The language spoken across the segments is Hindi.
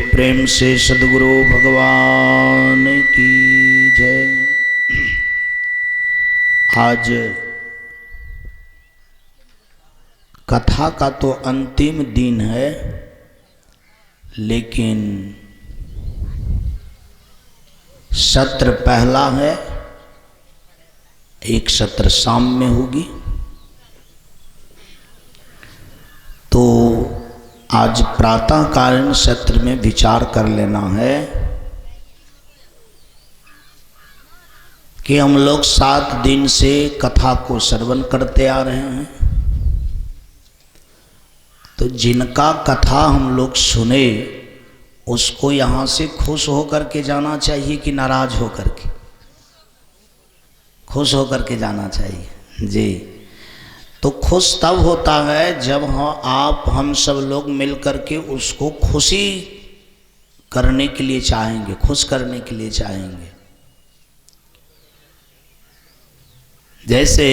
प्रेम से सद्गुरु भगवान की जय। आज कथा का तो अंतिम दिन है, लेकिन सत्र पहला है, एक सत्र शाम में होगी। तो आज प्रातःकालीन सत्र में विचार कर लेना है कि हम लोग 7 दिन से कथा को श्रवण करते आ रहे हैं। तो जिनका कथा हम लोग सुने उसको यहाँ से खुश होकर के जाना चाहिए कि नाराज होकर के? खुश होकर के जाना चाहिए जी। तो खुश तब होता है जब हम सब लोग मिलकर के उसको खुशी करने के लिए चाहेंगे, खुश करने के लिए चाहेंगे। जैसे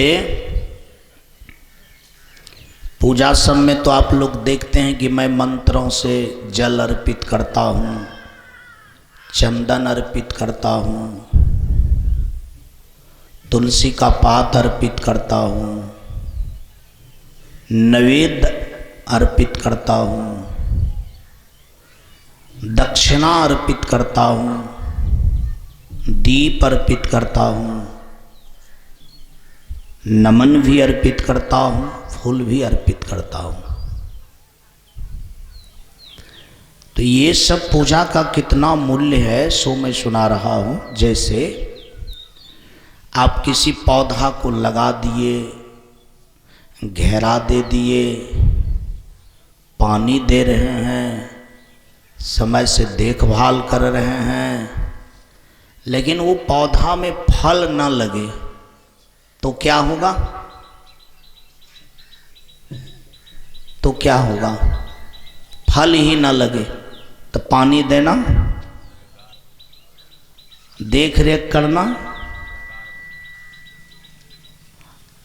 पूजा सब में तो आप लोग देखते हैं कि मैं मंत्रों से जल अर्पित करता हूँ, चंदन अर्पित करता हूँ, तुलसी का पात अर्पित करता हूँ, नैवेद्य अर्पित करता हूँ, दक्षिणा अर्पित करता हूँ, दीप अर्पित करता हूँ, नमन भी अर्पित करता हूँ, फूल भी अर्पित करता हूँ। तो ये सब पूजा का कितना मूल्य है सो मैं सुना रहा हूँ। जैसे आप किसी पौधा को लगा दिए, घेरा दे दिए, पानी दे रहे हैं, समय से देखभाल कर रहे हैं, लेकिन वो पौधा में फल न लगे तो क्या होगा? तो क्या होगा? फल ही न लगे तो पानी देना, देख रेख करना,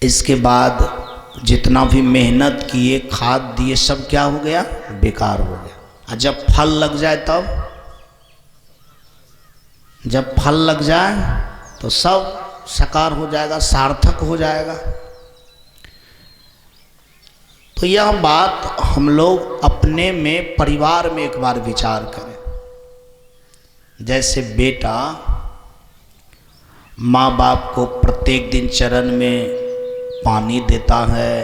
इसके बाद जितना भी मेहनत किए, खाद दिए, सब क्या हो गया? बेकार हो गया। और जब फल लग जाए जब फल लग जाए तो सब साकार हो जाएगा, सार्थक हो जाएगा। तो यह बात हम लोग अपने में, परिवार में एक बार विचार करें। जैसे बेटा माँ बाप को प्रत्येक दिन चरण में पानी देता है,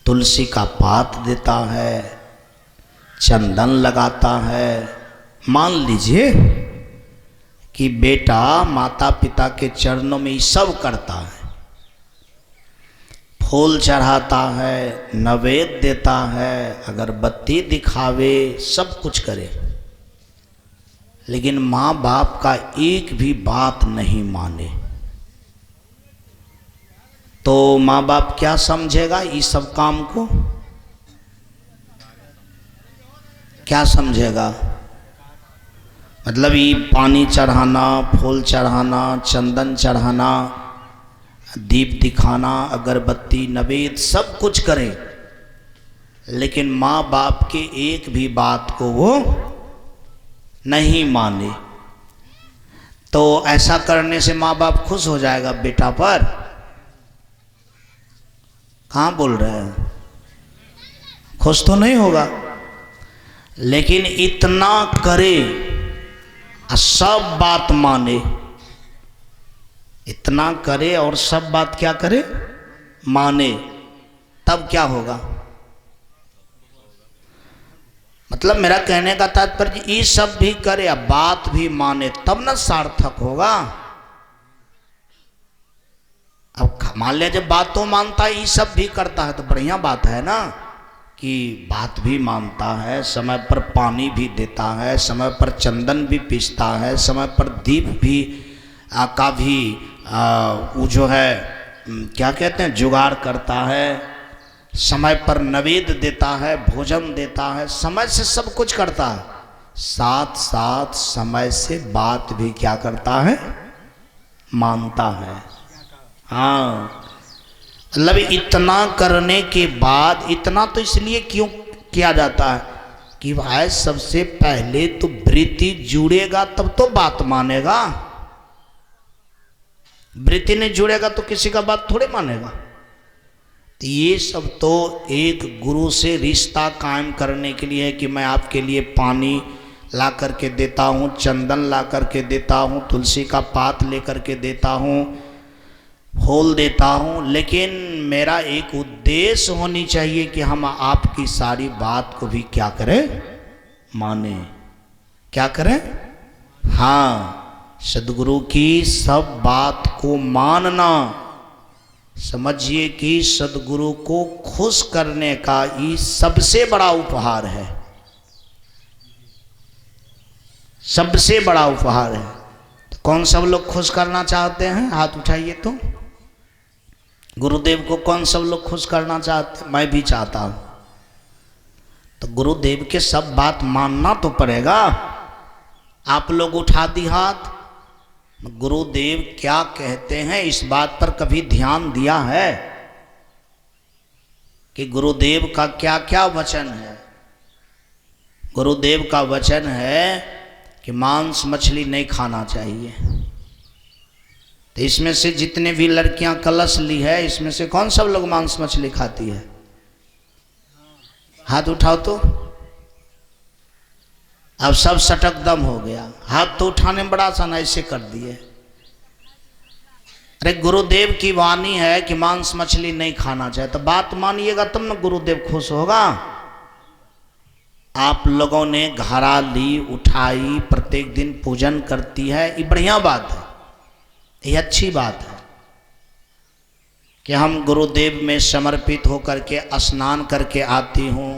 तुलसी का पात देता है, चंदन लगाता है। मान लीजिए कि बेटा माता पिता के चरणों में ये सब करता है, फूल चढ़ाता है, नैवेद्य देता है, अगरबत्ती दिखावे, सब कुछ करे, लेकिन माँ बाप का एक भी बात नहीं माने, तो माँ बाप क्या समझेगा? इस सब काम को क्या समझेगा? मतलब ये पानी चढ़ाना, फूल चढ़ाना, चंदन चढ़ाना, दीप दिखाना, अगरबत्ती, नैवेद्य सब कुछ करे, लेकिन माँ बाप के एक भी बात को वो नहीं माने, तो ऐसा करने से माँ बाप खुश हो जाएगा बेटा पर? कहाँ बोल रहे हैं? खुश तो नहीं होगा। लेकिन इतना करे और सब बात माने, इतना करे और सब बात क्या करे? माने, तब क्या होगा? मतलब मेरा कहने का तात्पर्य ये सब भी करे और बात भी माने, तब ना सार्थक होगा। अब मान लिया जब बात तो मानता है, ये सब भी करता है, तो बढ़िया बात है ना कि बात भी मानता है, समय पर पानी भी देता है, समय पर चंदन भी पीसता है, समय पर दीप भी का भी वो जो है क्या कहते हैं, जुगाड़ करता है, समय पर नैवेद्य देता है, भोजन देता है, समय से सब कुछ करता है, साथ साथ समय से बात भी क्या करता है? मानता है। हाँ, मतलब इतना करने के बाद, इतना तो इसलिए क्यों किया जाता है कि भाई सबसे पहले तो वृत्ति जुड़ेगा तब तो बात मानेगा। वृत्ति नहीं जुड़ेगा तो किसी का बात थोड़े मानेगा। तो ये सब तो एक गुरु से रिश्ता कायम करने के लिए है कि मैं आपके लिए पानी ला करके देता हूँ, चंदन ला करके देता हूँ, तुलसी का पात लेकर के देता हूँ, फूल देता हूँ, लेकिन मेरा एक उद्देश्य होनी चाहिए कि हम आपकी सारी बात को भी क्या करें, माने। क्या करें? हाँ, सदगुरु की सब बात को मानना। समझिए कि सदगुरु को खुश करने का ये सबसे बड़ा उपहार है, सबसे बड़ा उपहार है। तो कौन सब लोग खुश करना चाहते हैं? हाथ उठाइए। तो गुरुदेव को कौन सब लोग खुश करना चाहते हैं? मैं भी चाहता हूं। तो गुरुदेव के सब बात मानना तो पड़ेगा। आप लोग उठा दी हाथ। गुरुदेव क्या कहते हैं इस बात पर कभी ध्यान दिया है कि गुरुदेव का क्या क्या वचन है? गुरुदेव का वचन है कि मांस मछली नहीं खाना चाहिए। तो इसमें से जितने भी लड़कियां कलश ली है, इसमें से कौन सब लोग मांस मछली खाती है? हाथ उठाओ। तो अब सब सटक दम हो गया। हाथ तो उठाने में बड़ा आसान, ऐसे कर दिए। अरे गुरुदेव की वाणी है कि मांस मछली नहीं खाना चाहिए, तो बात मानिएगा तब ना गुरुदेव खुश होगा। आप लोगों ने घड़ा ली, उठाई, प्रत्येक दिन पूजन करती है, ये बढ़िया बात है, ये अच्छी बात है कि हम गुरुदेव में समर्पित होकर के स्नान करके आती हूँ,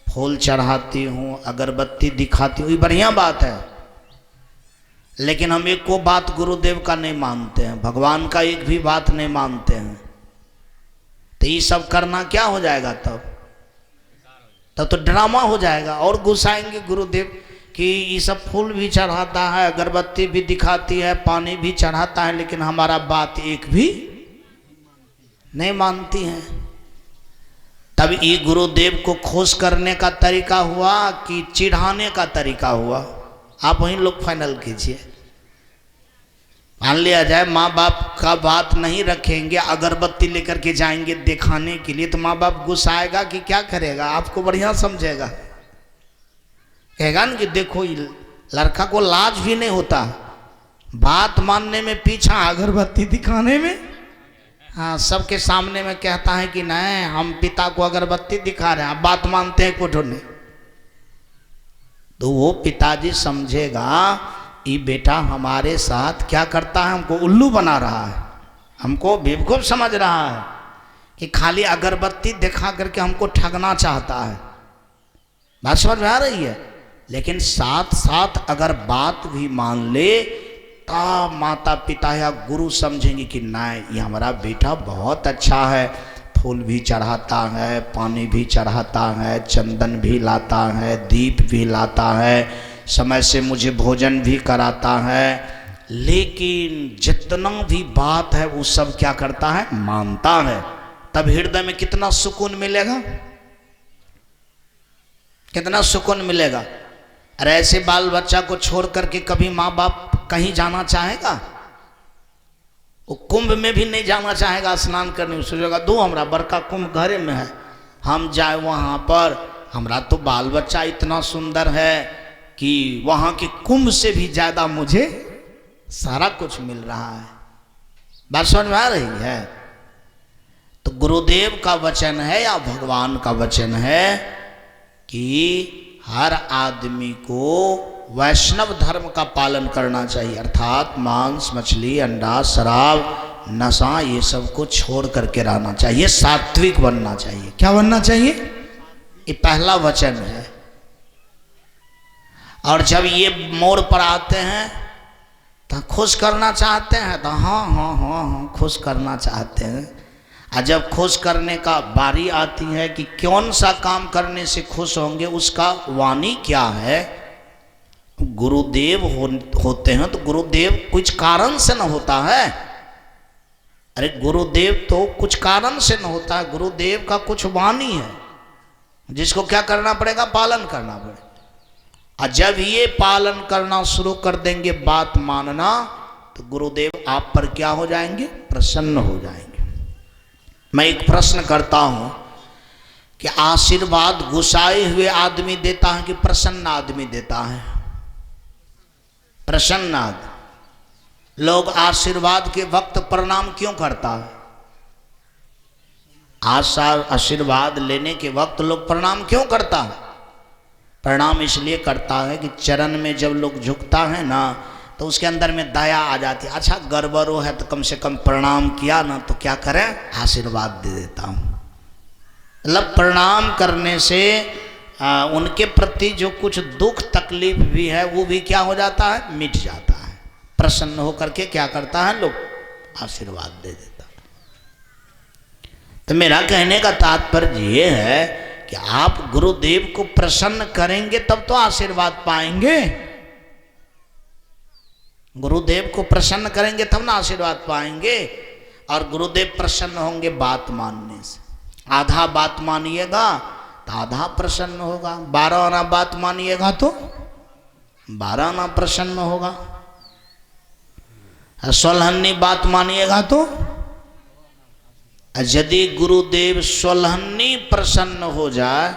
फूल चढ़ाती हूँ, अगरबत्ती दिखाती हूँ, ये बढ़िया बात है। लेकिन हम एक को बात गुरुदेव का नहीं मानते हैं, भगवान का एक भी बात नहीं मानते हैं। तो ये सब करना क्या हो जाएगा? तब तो ड्रामा हो जाएगा और गुस्साएंगे गुरुदेव कि ये सब फूल भी चढ़ाता है, अगरबत्ती भी दिखाती है, पानी भी चढ़ाता है, लेकिन हमारा बात एक भी नहीं मानती है। तब ये गुरुदेव को खुश करने का तरीका हुआ कि चिढ़ाने का तरीका हुआ? आप वहीं लोग फाइनल कीजिए। मान लिया जाए माँ बाप का बात नहीं रखेंगे, अगरबत्ती लेकर के जाएंगे दिखाने के लिए, तो माँ बाप गुस्साएगा कि क्या करेगा? आपको बढ़िया समझेगा, कहेगा ना कि देखो लड़का को लाज भी नहीं होता, बात मानने में पीछा, अगरबत्ती दिखाने में। हाँ, सबके सामने में कहता है कि नहीं हम पिता को अगरबत्ती दिखा रहे हैं, बात मानते हैं कुछ नहीं। तो वो पिताजी समझेगा ये बेटा हमारे साथ क्या करता है, हमको उल्लू बना रहा है, हमको बेवकूफ समझ रहा है कि खाली अगरबत्ती दिखा करके हमको ठगना चाहता है। बात समझ में आ रही है? लेकिन साथ साथ अगर बात भी मान ले तो माता पिता या गुरु समझेंगे कि नहीं ये हमारा बेटा बहुत अच्छा है, फूल भी चढ़ाता है, पानी भी चढ़ाता है, चंदन भी लाता है, दीप भी लाता है, समय से मुझे भोजन भी कराता है, लेकिन जितना भी बात है वो सब क्या करता है, मानता है। तब हृदय में कितना सुकून मिलेगा, कितना सुकून मिलेगा। अरे ऐसे बाल बच्चा को छोड़ करके कभी माँ बाप कहीं जाना चाहेगा? वो कुंभ में भी नहीं जाना चाहेगा स्नान करने, उसकी जगह दो हमरा बड़का कुंभ घरे में है, हम जाए वहाँ पर, हमरा तो बाल बच्चा इतना सुंदर है कि वहाँ के कुंभ से भी ज़्यादा मुझे सारा कुछ मिल रहा है। बात समझ में आ रही है? तो गुरुदेव का वचन है या भगवान का वचन है कि हर आदमी को वैष्णव धर्म का पालन करना चाहिए, अर्थात मांस मछली अंडा शराब नशा ये सब को छोड़ करके रहना चाहिए, सात्विक बनना चाहिए। क्या बनना चाहिए? ये पहला वचन है। और जब ये मोड़ पर आते हैं तो खुश करना चाहते हैं, तो हाँ हाँ हाँ हाँ खुश करना चाहते हैं। और जब खुश करने का बारी आती है कि कौन सा काम करने से खुश होंगे, उसका वाणी क्या है, गुरुदेव होते हैं तो गुरुदेव कुछ कारण से न होता है। अरे गुरुदेव तो कुछ कारण से न होता है, गुरुदेव का कुछ वाणी है, जिसको क्या करना पड़ेगा, पालन करना पड़ेगा। और जब ये पालन करना शुरू कर देंगे, बात मानना, तो गुरुदेव आप पर क्या हो जाएंगे, प्रसन्न हो जाएंगे। मैं एक प्रश्न करता हूं कि आशीर्वाद गुस्साए हुए आदमी देता है कि प्रसन्न आदमी देता है? प्रसन्न आदमी। लोग आशीर्वाद के वक्त प्रणाम क्यों करता है? आशीर्वाद लेने के वक्त लोग प्रणाम क्यों करता है? प्रणाम इसलिए करता है कि चरण में जब लोग झुकता है ना, तो उसके अंदर में दया आ जाती है। अच्छा गड़बड़ो है तो कम से कम प्रणाम किया ना, तो क्या करें, आशीर्वाद दे देता हूँ। मतलब प्रणाम करने से उनके प्रति जो कुछ दुख तकलीफ भी है वो भी क्या हो जाता है, मिट जाता है। प्रसन्न होकर के क्या करता है, लोग आशीर्वाद दे देता है। तो मेरा कहने का तात्पर्य ये है कि आप गुरुदेव को प्रसन्न करेंगे तब तो आशीर्वाद पाएंगे। गुरुदेव को प्रसन्न करेंगे तब ना आशीर्वाद पाएंगे। और गुरुदेव प्रसन्न होंगे बात मानने से। आधा बात मानिएगा तो आधा प्रसन्न होगा, 12 आना बात मानिएगा तो 12 आना प्रसन्न होगा, 16 बात मानिएगा तो। यदि गुरुदेव 16 प्रसन्न हो जाए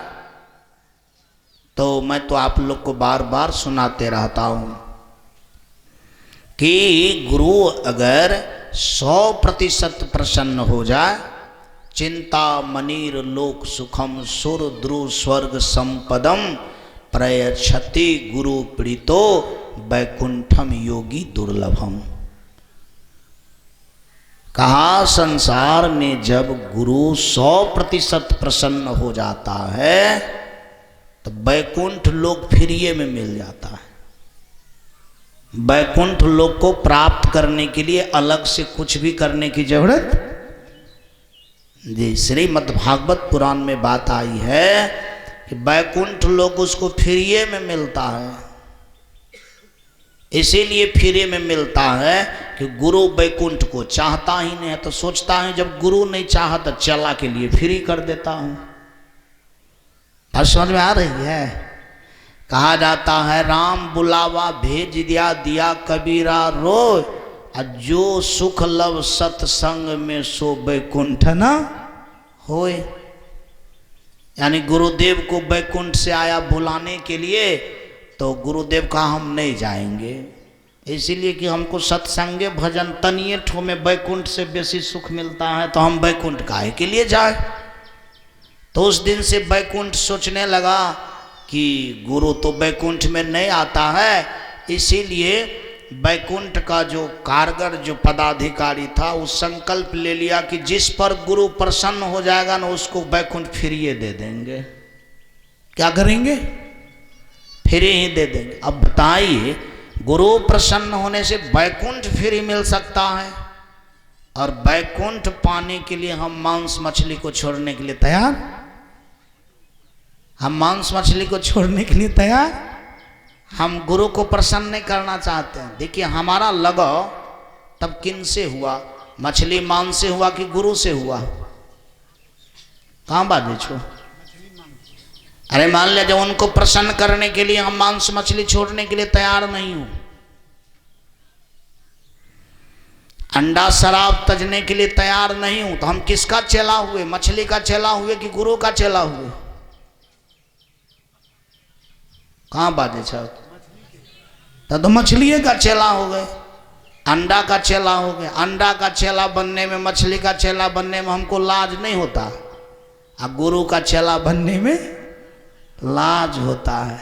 तो मैं तो आप लोग को बार बार सुनाते रहता हूं कि गुरु अगर 100% प्रसन्न हो जाए, चिंता मनीर लोक सुखम सुर ध्रुव स्वर्ग संपदम प्रयच्छति गुरु प्रीतो वैकुंठम योगी दुर्लभम। कहा संसार में जब गुरु 100% प्रसन्न हो जाता है तो वैकुंठ लोक फ्री में मिल जाता है। वैकुंठ लोक को प्राप्त करने के लिए अलग से कुछ भी करने की जरूरत जी। श्रीमद्भागवत पुराण में बात आई है कि वैकुंठ लोक उसको फ्री में मिलता है। इसीलिए फ्री में मिलता है कि गुरु वैकुंठ को चाहता ही नहीं है, तो सोचता है जब गुरु नहीं चाहा तो चला के लिए फ्री कर देता हूं। बात समझ में आ रही है? कहा जाता है राम बुलावा भेज दिया, दिया कबीरा रोय, जो सुख लव सत्संग में सो वैकुंठ न होए। यानी गुरुदेव को वैकुंठ से आया बुलाने के लिए, तो गुरुदेव कहा हम नहीं जाएंगे, इसीलिए कि हमको सत्संगे भजन तनिए ठो में वैकुंठ से बेसी सुख मिलता है, तो हम वैकुंठ काहे के लिए जाए। तो उस दिन से वैकुंठ सोचने लगा कि गुरु तो वैकुंठ में नहीं आता है, इसीलिए वैकुंठ का जो कारगर जो पदाधिकारी था उस संकल्प ले लिया कि जिस पर गुरु प्रसन्न हो जाएगा ना उसको वैकुंठ फ्री दे देंगे। क्या करेंगे? फ्री ही दे देंगे। अब बताइए, गुरु प्रसन्न होने से वैकुंठ फ्री मिल सकता है, और वैकुंठ पाने के लिए हम मांस मछली को छोड़ने के लिए तैयार? हम मांस मछली को छोड़ने के लिए तैयार? हम गुरु को प्रसन्न नहीं करना चाहते हैं। देखिए हमारा लगाव तब किन से हुआ? मछली मांस से हुआ कि गुरु से हुआ? कहां बात छो? अरे मान लिया जब उनको प्रसन्न करने के लिए हम मांस मछली छोड़ने के लिए तैयार नहीं हूं, अंडा शराब तजने के लिए तैयार नहीं हूं, तो हम किसका चेला हुए? मछली का चेला हुए कि गुरु का चेला हुए? कहां बात है? तो मछली का चेला हो गए, अंडा का चेला हो गए। अंडा का चेला बनने में, मछली का चेला बनने में हमको लाज नहीं होता, और गुरु का चेला बनने में लाज होता है।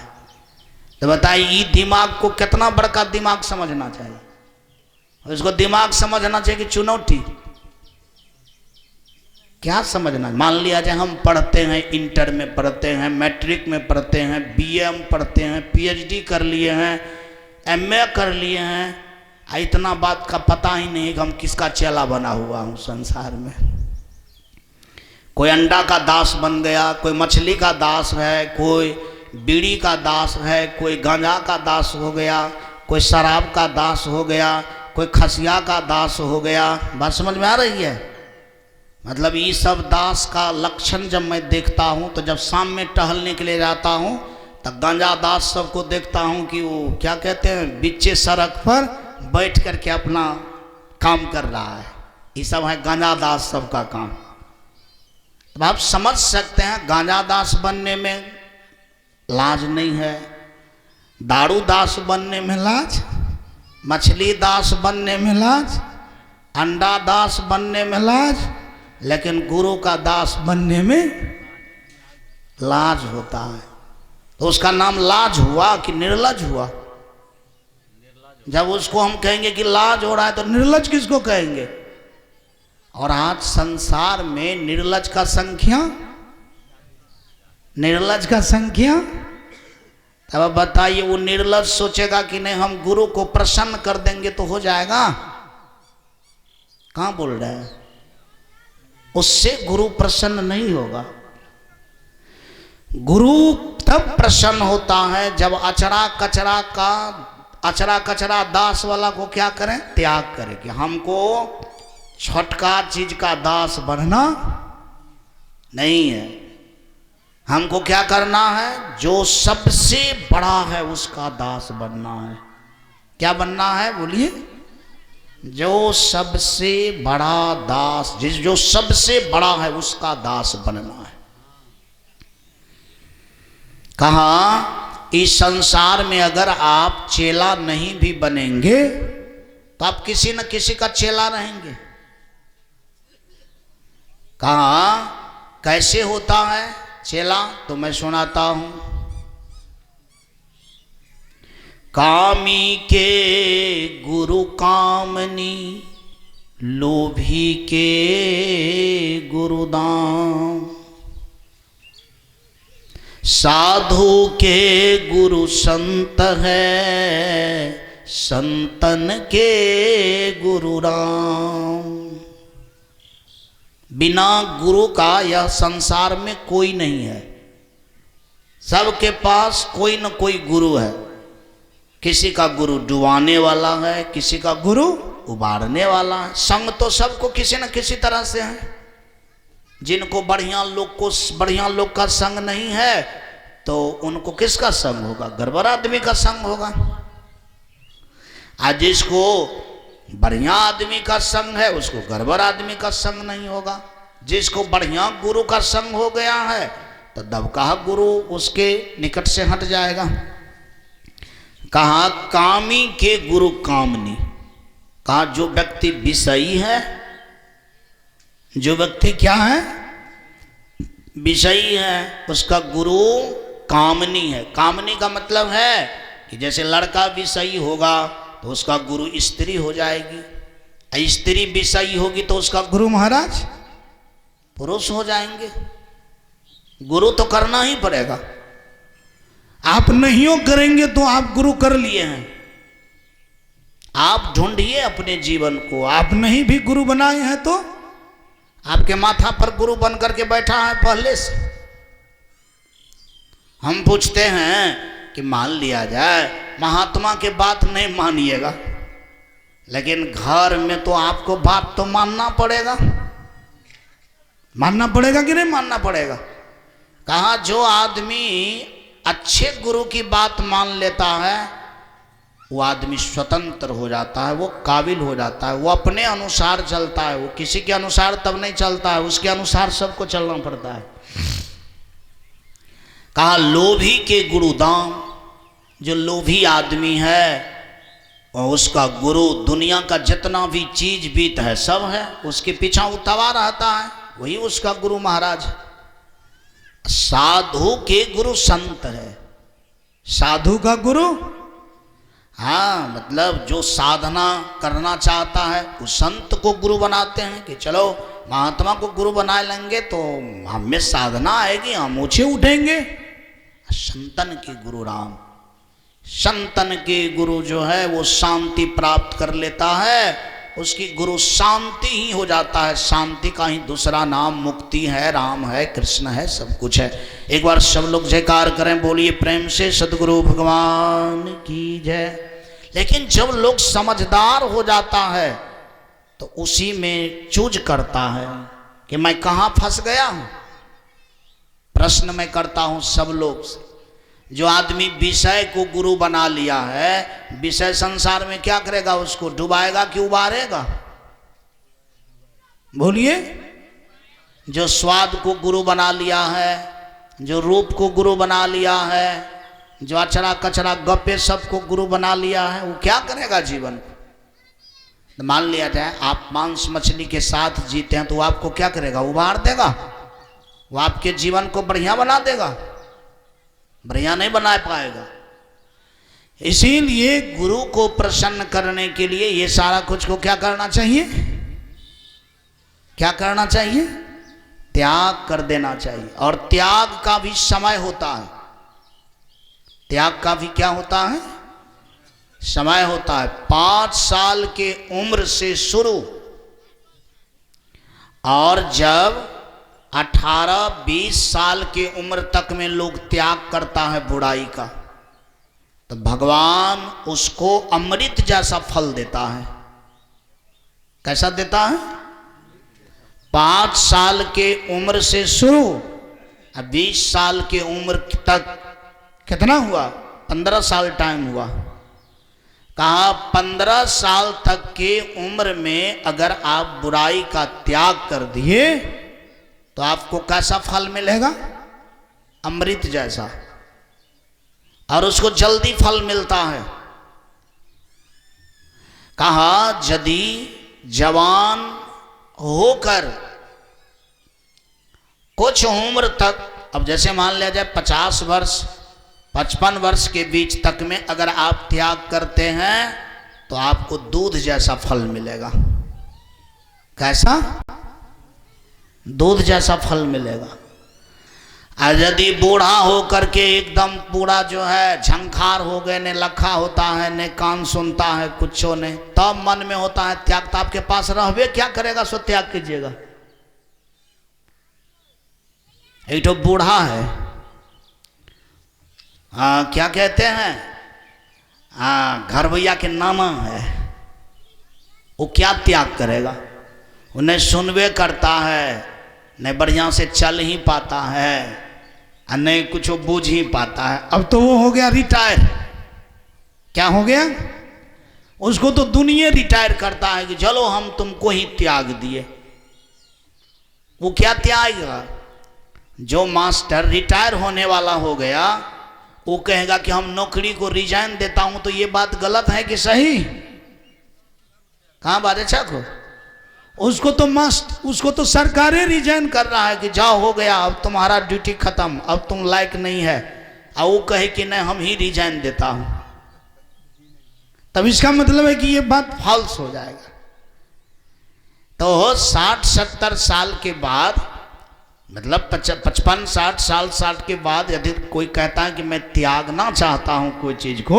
तो बताइए दिमाग को कितना बड़का दिमाग समझना चाहिए। इसको दिमाग समझना चाहिए कि चुनौती। क्या समझना? मान लिया जाए हम पढ़ते हैं, इंटर में पढ़ते हैं, मैट्रिक में पढ़ते हैं, बीए में पढ़ते हैं, पीएचडी कर लिए हैं, एमए कर लिए हैं, इतना बात का पता ही नहीं कि हम किसका चेला बना हुआ हूँ संसार में। कोई अंडा का दास बन गया, कोई मछली का दास है, कोई बीड़ी का दास है, कोई गांजा का दास हो गया, कोई शराब का दास हो गया, कोई खसिया का दास हो गया। बात समझ में आ रही है? मतलब ये सब दास का लक्षण जब मैं देखता हूँ, तो जब शाम में टहलने के लिए जाता हूँ तो गांजा दास सबको देखता हूँ कि वो क्या कहते हैं, बीचे सड़क पर बैठ करके अपना काम कर रहा है। ये सब है गांजा दास सबका काम। तो आप समझ सकते हैं गांजा दास बनने में लाज नहीं है, दारू दास बनने में लाज, मछली दास बनने में लाज, अंडा दास बनने में लाज, लेकिन गुरु का दास बनने में लाज होता है। तो उसका नाम लाज हुआ कि निर्लज हुआ? जब उसको हम कहेंगे कि लाज हो रहा है तो निर्लज किसको कहेंगे? और आज संसार में निर्लज का संख्या, अब बताइए वो निर्लज सोचेगा कि नहीं हम गुरु को प्रसन्न कर देंगे तो हो जाएगा? कहां बोल रहे हैं? उससे गुरु प्रसन्न नहीं होगा। गुरु तब प्रसन्न होता है जब अचरा कचरा दास वाला को क्या करें, त्याग करें कि हमको छोटका चीज का दास बनना नहीं है, हमको क्या करना है, जो सबसे बड़ा है उसका दास बनना है। क्या बनना है बोलिए? जो सबसे बड़ा दास, जो सबसे बड़ा है उसका दास बनना है। कहा इस संसार में अगर आप चेला नहीं भी बनेंगे तो आप किसी न किसी का चेला रहेंगे। कहा कैसे होता है चेला? तो मैं सुनाता हूं। कामी के गुरु कामनी, लोभी के गुरु दाम, साधु के गुरु संत है, संतन के गुरु राम। बिना गुरु का यह संसार में कोई नहीं है। सबके पास कोई न कोई गुरु है। किसी का गुरु डुबाने वाला है, किसी का गुरु उबारने वाला है। संग तो सबको किसी न किसी तरह से है। जिनको बढ़िया लोग का संग नहीं है तो उनको किसका संग होगा? गड़बड़ आदमी का संग होगा। आज जिसको बढ़िया आदमी का संग है उसको गड़बड़ आदमी का संग नहीं होगा। जिसको बढ़िया गुरु का संग हो गया है तो दबका गुरु उसके निकट से हट जाएगा। कहा कामी के गुरु कामनी। कहा जो व्यक्ति विषयी है, जो व्यक्ति क्या है, विषयी है, उसका गुरु कामनी है। कामनी का मतलब है कि जैसे लड़का विषयी होगा तो उसका गुरु स्त्री हो जाएगी, स्त्री विषयी होगी तो उसका गुरु महाराज पुरुष हो जाएंगे। गुरु तो करना ही पड़ेगा। आप नहीं करेंगे तो आप गुरु कर लिए हैं। आप ढूंढिए अपने जीवन को। आप नहीं भी गुरु बनाए हैं तो आपके माथा पर गुरु बन करके बैठा है पहले से। हम पूछते हैं कि मान लिया जाए, महात्मा के बात नहीं मानिएगा, लेकिन घर में तो आपको बात तो मानना पड़ेगा। मानना पड़ेगा कि नहीं मानना पड़ेगा? कहा जो आदमी अच्छे गुरु की बात मान लेता है वो आदमी स्वतंत्र हो जाता है, वो काबिल हो जाता है, वो अपने अनुसार चलता है। वो किसी के अनुसार तब नहीं चलता है, उसके अनुसार सबको चलना पड़ता है। कहा लोभी के गुरु दाम। जो लोभी आदमी है और उसका गुरु दुनिया का जितना भी चीज बीत है सब है, उसके पीछा उतवा रहता है, वही उसका गुरु महाराज है। साधु के गुरु संत है। साधु का गुरु, हाँ, मतलब जो साधना करना चाहता है वो संत को गुरु बनाते हैं कि चलो महात्मा को गुरु बना लेंगे तो हमें साधना आएगी, हम ऊंचे उठेंगे। संतन के गुरु राम। संतन के गुरु जो है वो शांति प्राप्त कर लेता है, उसकी गुरु शांति ही हो जाता है। शांति का ही दूसरा नाम मुक्ति है, राम है, कृष्ण है, सब कुछ है। एक बार सब लोग जयकार करें, बोलिए प्रेम से सद्गुरु भगवान की जय। लेकिन जब लोग समझदार हो जाता है तो उसी में चूज करता है। कि मैं कहाँ फंस गया हूं। प्रश्न मैं करता हूं सब लोग से, जो आदमी विषय को गुरु बना लिया है, विषय संसार में क्या करेगा? उसको डुबाएगा कि उबारेगा? बोलिए। जो स्वाद को गुरु बना लिया है, जो रूप को गुरु बना लिया है, जो अचरा कचरा गप्पे सबको गुरु बना लिया है, वो क्या करेगा जीवन को? तो मान लिया जाए आप मांस मछली के साथ जीते हैं, तो वो आपको क्या करेगा? उबार देगा। वो आपके जीवन को बढ़िया बना देगा? बढ़िया नहीं बना पाएगा। इसीलिए गुरु को प्रसन्न करने के लिए ये सारा कुछ को क्या करना चाहिए? क्या करना चाहिए? त्याग कर देना चाहिए। और त्याग का भी समय होता है। त्याग का भी क्या होता है? समय होता है। 5 साल के उम्र से शुरू, और जब 18-20 साल के उम्र तक में लोग त्याग करता है बुराई का, तो भगवान उसको अमृत जैसा फल देता है। कैसा देता है? 5 साल के उम्र से शुरू, 20 साल के उम्र तक कितना हुआ? 15 साल टाइम हुआ। कहा 15 साल तक के उम्र में अगर आप बुराई का त्याग कर दिए तो आपको कैसा फल मिलेगा? अमृत जैसा। और उसको जल्दी फल मिलता है। कहा यदि जवान होकर कुछ उम्र तक, अब जैसे मान लिया जाए 50 वर्ष 55 वर्ष के बीच तक में अगर आप त्याग करते हैं तो आपको दूध जैसा फल मिलेगा। कैसा? दूध जैसा फल मिलेगा। और यदि बूढ़ा होकर के एकदम पूरा जो है झंखार हो गए, ने लखा होता है, ने कान सुनता है कुछो ने, तब मन में होता है त्याग, तो आपके पास रहबे क्या करेगा सो त्याग कीजिएगा। एक तो बूढ़ा है, क्या कहते हैं, घर भैया के नामा है, वो क्या त्याग करेगा? उन्हें सुनवे करता है, नहीं बढ़िया से चल ही पाता है, और नहीं कुछ बूझ ही पाता है। अब तो वो हो गया रिटायर। क्या हो गया? उसको तो दुनिया रिटायर करता है कि चलो हम तुमको ही त्याग दिए। वो क्या त्यागेगा? जो मास्टर रिटायर होने वाला हो गया, वो कहेगा कि हम नौकरी को रिजाइन देता हूं, तो ये बात गलत है कि सही? कहां बात है को? उसको तो सरकारें रिजाइन कर रहा है कि जाओ हो गया, अब तुम्हारा ड्यूटी खत्म, अब तुम लायक नहीं है। और वो कहे कि नहीं हम ही रिजाइन देता हूं, तब इसका मतलब है कि ये बात फॉल्स हो जाएगा। तो 60-70 साल के बाद, मतलब 55-60 साल 60 के बाद यदि कोई कहता है कि मैं त्यागना चाहता हूं कोई चीज को,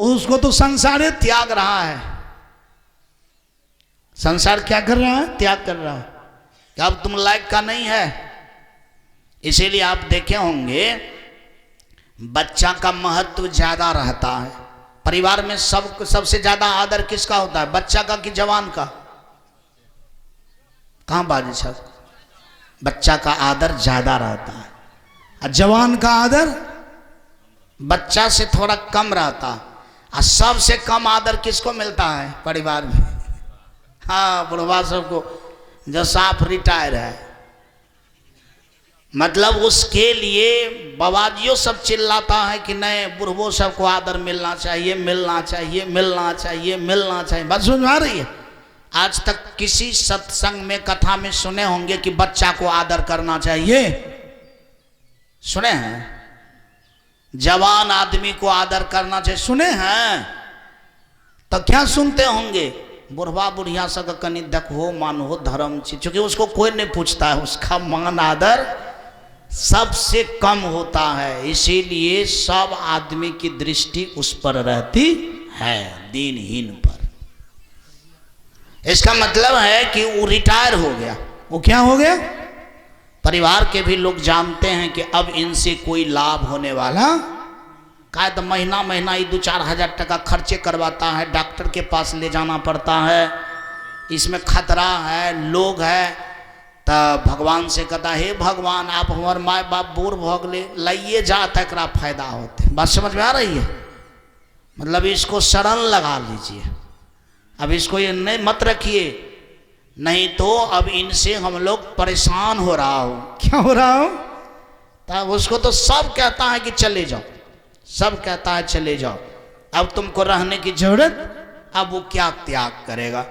उसको तो संसार त्याग रहा है। संसार क्या कर रहा है? त्याग कर रहा है कि अब तुम लायक का नहीं है। इसीलिए आप देखे होंगे बच्चा का महत्व ज्यादा रहता है। परिवार में सबसे ज्यादा आदर किसका होता है? बच्चा का कि जवान का? कहां बाजी साहब? बच्चा का आदर ज्यादा रहता है, और जवान का आदर बच्चा से थोड़ा कम रहता है। और सबसे कम आदर किसको मिलता है परिवार में? हाँ, बुढ़वा सबको, जो साफ रिटायर है। मतलब उसके लिए बवाजियों सब चिल्लाता है कि नहीं, बुढ़वो सबको आदर मिलना चाहिए, मिलना चाहिए, मिलना चाहिए, मिलना चाहिए। बात समझ आ रही है? आज तक किसी सत्संग में कथा में सुने होंगे कि बच्चा को आदर करना चाहिए? सुने हैं? जवान आदमी को आदर करना चाहिए, सुने हैं? तो क्या सुनते होंगे? बुढ़वा बुढ़िया सब कनी देखो मान हो धर्म चीज, क्योंकि उसको कोई नहीं पूछता है, उसका मान आदर सबसे कम होता है। इसीलिए सब आदमी की दृष्टि उस पर रहती है, दीनहीन पर। इसका मतलब है कि वो रिटायर हो गया। वो क्या हो गया? परिवार के भी लोग जानते हैं कि अब इनसे कोई लाभ होने वाला का, तो महीना महीना ही 2-4 हजार टका खर्चे करवाता है, डॉक्टर के पास ले जाना पड़ता है, इसमें खतरा है, लोग है, तब भगवान से कहता, हे भगवान आप हमारे माए बाप बूढ़ भोगले लाइए जात एकरा फायदा होते। बात समझ में आ रही है? मतलब इसको शरण लगा लीजिए, अब इसको ये नहीं मत रखिए, नहीं तो अब इनसे हम लोग परेशान हो रहा हो। क्या हो रहा हो? तब उसको तो सब कहता है कि चले जाओ, सब कहता है चले जाओ, अब तुमको रहने की जरूरत, अब वो क्या त्याग करेगा।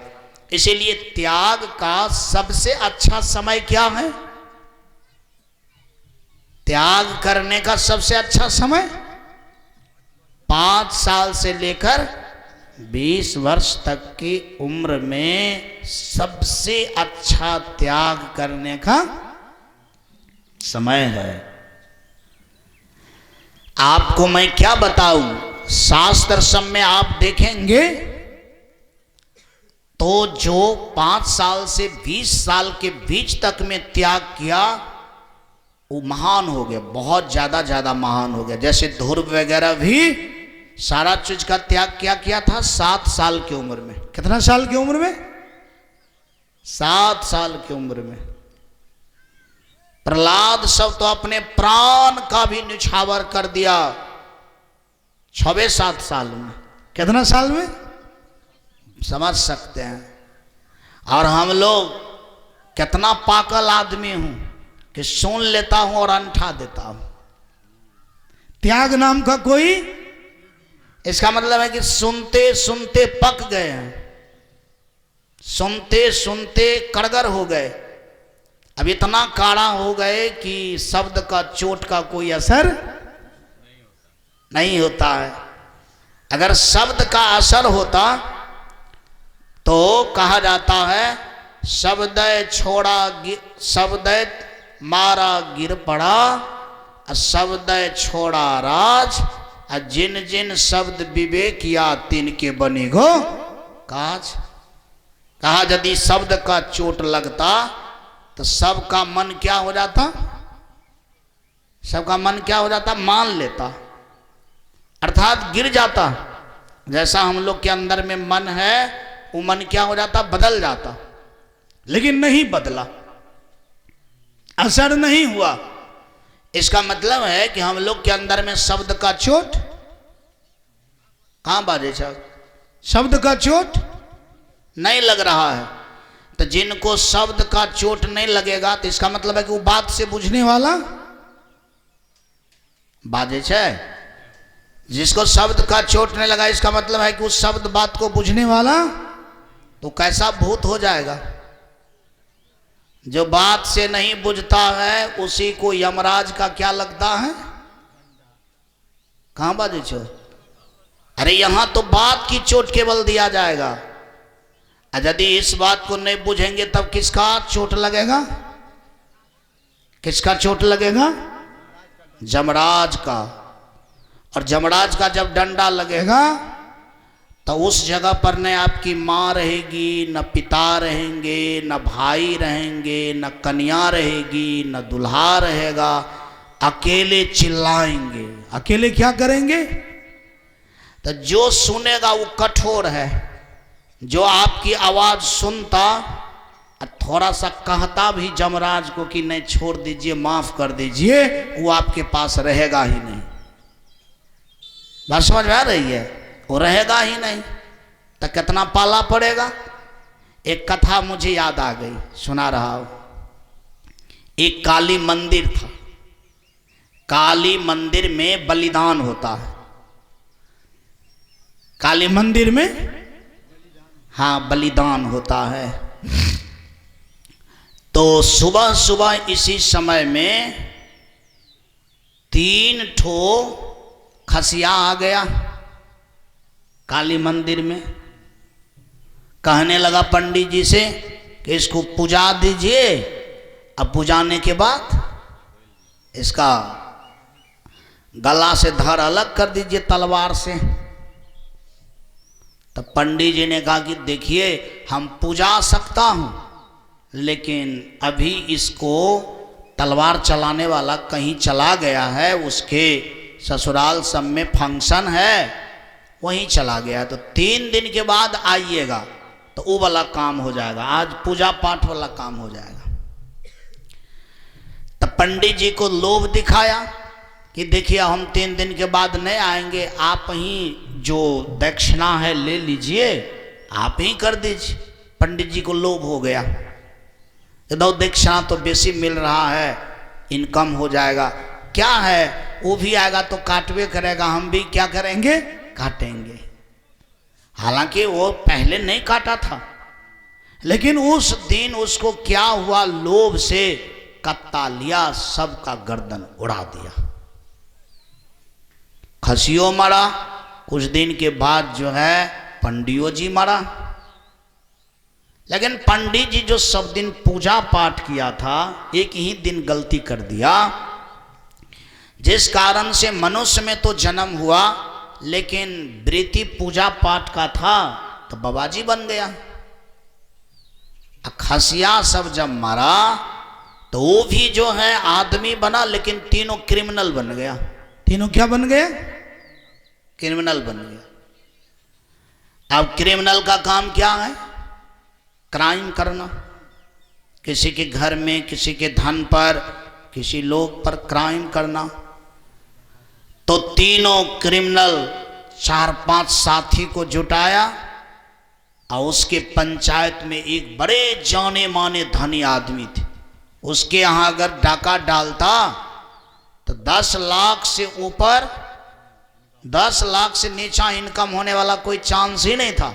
इसीलिए त्याग का सबसे अच्छा समय क्या है? त्याग करने का सबसे अच्छा समय 5 साल से लेकर 20 वर्ष तक की उम्र में सबसे अच्छा त्याग करने का समय है। आपको मैं क्या बताऊं, शास्त्र सब में आप देखेंगे तो जो 5 साल से 20 साल के बीच तक में त्याग किया वो महान हो गया, बहुत ज्यादा महान हो गया। जैसे ध्रुव वगैरह भी सारा चीज का त्याग किया था 7 साल की उम्र में। कितना साल की उम्र में? 7 साल की उम्र में। प्रहलाद सब तो अपने प्राण का भी निछावर कर दिया 6-7 साल में। कितना साल में? समझ सकते हैं। और हम लोग कितना पागल आदमी हूं कि सुन लेता हूं और अंठा देता हूं। त्याग नाम का कोई, इसका मतलब है कि सुनते सुनते पक गए हैं, सुनते सुनते कड़गर हो गए, अब इतना काड़ा हो गए कि शब्द का चोट का कोई असर नहीं होता है। अगर शब्द का असर होता तो कहा जाता है शब्द छोड़ा शब्द मारा गिर पड़ा, शब्द छोड़ा राज, जिन जिन शब्द विवेक किया तिनके बने गो काज। कहा यदि शब्द का चोट लगता तो सबका मन क्या हो जाता? सबका मन क्या हो जाता? मान लेता, अर्थात गिर जाता। जैसा हम लोग के अंदर में मन है वो मन क्या हो जाता? बदल जाता। लेकिन नहीं बदला, असर नहीं हुआ। इसका मतलब है कि हम लोग के अंदर में शब्द का चोट कहां बाजे छा? शब्द का चोट नहीं लग रहा है। तो जिनको शब्द का चोट नहीं लगेगा तो इसका मतलब है कि वो बात से बुझने वाला बाजे छे। जिसको शब्द का चोट नहीं लगा इसका मतलब है कि उस शब्द बात को बुझने वाला तो कैसा भूत हो जाएगा। जो बात से नहीं बुझता है उसी को यमराज का क्या लगता है? कहां बाजे छो? अरे यहां तो बात की चोट केवल दिया जाएगा, यदि इस बात को नहीं बुझेंगे तब किसका चोट लगेगा? किसका चोट लगेगा? यमराज का। और यमराज का जब डंडा लगेगा तो उस जगह पर न आपकी माँ रहेगी, न पिता रहेंगे, न भाई रहेंगे, न कन्या रहेगी, न दुल्हा रहेगा, अकेले चिल्लाएंगे। अकेले क्या करेंगे? तो जो सुनेगा वो कठोर है, जो आपकी आवाज सुनता थोड़ा सा कहता भी यमराज को कि नहीं छोड़ दीजिए, माफ कर दीजिए, वो आपके पास रहेगा ही नहीं। बात समझ में आ रही है? वो रहेगा ही नहीं तो कितना पाला पड़ेगा। एक कथा मुझे याद आ गई, सुना रहा हूं। एक काली मंदिर था, काली मंदिर में बलिदान होता है। काली मंदिर में हाँ बलिदान होता है। तो सुबह सुबह इसी समय में 3 ठो खसिया आ गया काली मंदिर में। कहने लगा पंडित जी से कि इसको पूजा दीजिए, अब पूजाने के बाद इसका गला से धड़ अलग कर दीजिए तलवार से। तब पंडित जी ने कहा कि देखिए हम पूजा सकता हूं, लेकिन अभी इसको तलवार चलाने वाला कहीं चला गया है, उसके ससुराल सब में फंक्शन है, वहीं चला गया। तो 3 दिन के बाद आइएगा तो वो वाला काम हो जाएगा, आज पूजा पाठ वाला काम हो जाएगा। पंडित जी को लोभ दिखाया कि देखिए हम 3 दिन के बाद नहीं आएंगे, आप ही जो दक्षिणा है ले लीजिए, आप ही कर दीजिए। पंडित जी को लोभ हो गया, दो दक्षिणा तो बेसी मिल रहा है, इनकम हो जाएगा, क्या है वो भी आएगा तो काटवे करेगा, हम भी क्या करेंगे, काटेंगे। हालांकि वो पहले नहीं काटा था, लेकिन उस दिन उसको क्या हुआ, लोभ से कत्ता लिया, सबका गर्दन उड़ा दिया। खसियो मरा, कुछ दिन के बाद जो है पंडियो जी मरा। लेकिन पंडित जी जो सब दिन पूजा पाठ किया था, एक ही दिन गलती कर दिया, जिस कारण से मनुष्य में तो जन्म हुआ, लेकिन वृत्ति पूजा पाठ का था तो बाबाजी बन गया। खसिया सब जब मरा तो वो भी जो है आदमी बना, लेकिन तीनों क्रिमिनल बन गया। तीनों क्या बन गए, क्रिमिनल बन गया। अब क्रिमिनल का काम क्या है, क्राइम करना, किसी के घर में, किसी के धन पर, किसी लोग पर क्राइम करना। तो तीनों क्रिमिनल 4-5 साथी को जुटाया और उसके पंचायत में एक बड़े जाने माने धनी आदमी थे, उसके यहाँ अगर डाका डालता तो 10 लाख से ऊपर, 10 लाख से नीचा इनकम होने वाला कोई चांस ही नहीं था।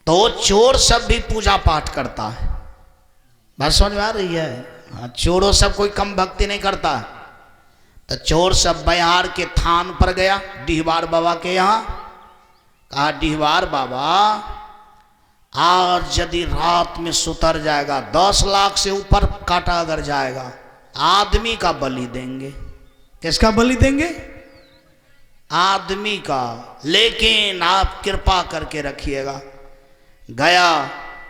तो चोर सब भी पूजा पाठ करता है, बात समझ में आ रही है? हाँ, चोरों सब कोई कम भक्ति नहीं करता। तो चोर सब बिहार के थान पर गया, डिहवार बाबा के यहाँ, कहा डिहवार बाबा आज यदि रात में सुतर जाएगा, 10 लाख से ऊपर काटा अगर जाएगा, आदमी का बलि देंगे। किसका बलि देंगे? आदमी का, लेकिन आप कृपा करके रखिएगा। गया,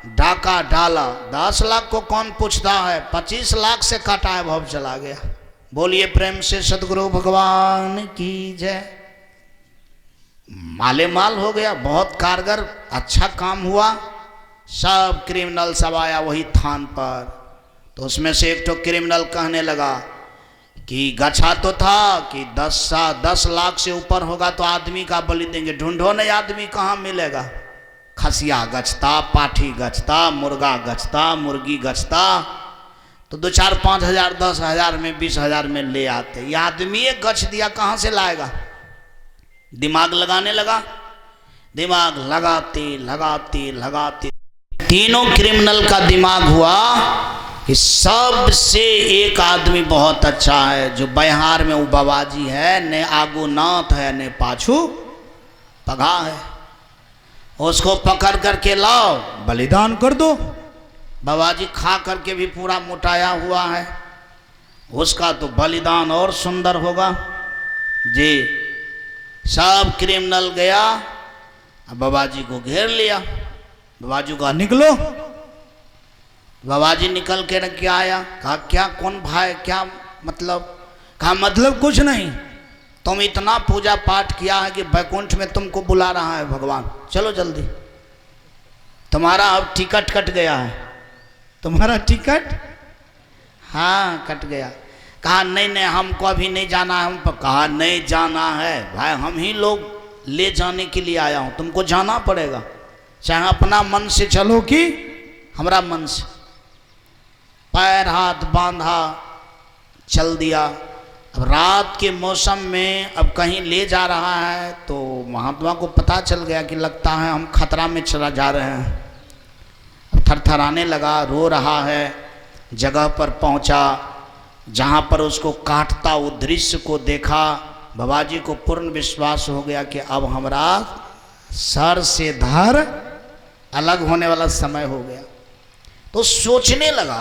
डाका डाला, 10 लाख को कौन पूछता है, 25 लाख से काटा है, भव चला गया। बोलिए प्रेम से सदगुरु भगवान की जय। माले माल हो गया, बहुत कारगर, अच्छा काम हुआ। सब क्रिमिनल सब आया वही थान पर। तो उसमें से एक तो क्रिमिनल कहने लगा कि गछा तो था कि 10 लाख से ऊपर होगा तो आदमी का बलि देंगे, ढूंढो नहीं आदमी कहाँ मिलेगा। खसिया गछता, पाठी गछता, मुर्गा गछता, मुर्गी गछता, तो 2-4-5 हजार, 10 हजार में, 20 हजार में ले आते। ये आदमी गछ दिया, कहाँ से लाएगा? दिमाग लगाने लगा, दिमाग लगाते लगाते लगाते तीनों क्रिमिनल का दिमाग हुआ कि सबसे एक आदमी बहुत अच्छा है, जो बिहार में वो बाबाजी है, ने आगू नाथ है, ने पाछू पगा है, उसको पकड़ करके लाओ, बलिदान कर दो। बाबाजी खा करके भी पूरा मोटाया हुआ है, उसका तो बलिदान और सुंदर होगा जी। सब क्रिमिनल गया, बाबाजी को घेर लिया। बाबाजी कहा निकलो। बाबाजी निकल के क्या आया, कहा क्या, कौन भाई, क्या मतलब? कहा मतलब कुछ नहीं, तुम इतना पूजा पाठ किया है कि बैकुंठ में तुमको बुला रहा है भगवान, चलो जल्दी, तुम्हारा अब टिकट कट गया है। तुम्हारा टिकट? हाँ कट गया। कहा नहीं नहीं हमको अभी नहीं जाना है। हम पर कहा नहीं जाना है भाई, हम ही लोग ले जाने के लिए आया हूँ, तुमको जाना पड़ेगा, चाहे अपना मन से चलो कि हमारा मन से। पैर हाथ बांधा, चल दिया। अब रात के मौसम में अब कहीं ले जा रहा है तो महात्मा को पता चल गया कि लगता है हम खतरा में चला जा रहे हैं। अब थरथराने लगा, रो रहा है। जगह पर पहुंचा जहां पर उसको काटता वो दृश्य को देखा। बाबाजी को पूर्ण विश्वास हो गया कि अब हमारा सर से धड़ अलग होने वाला समय हो गया। तो सोचने लगा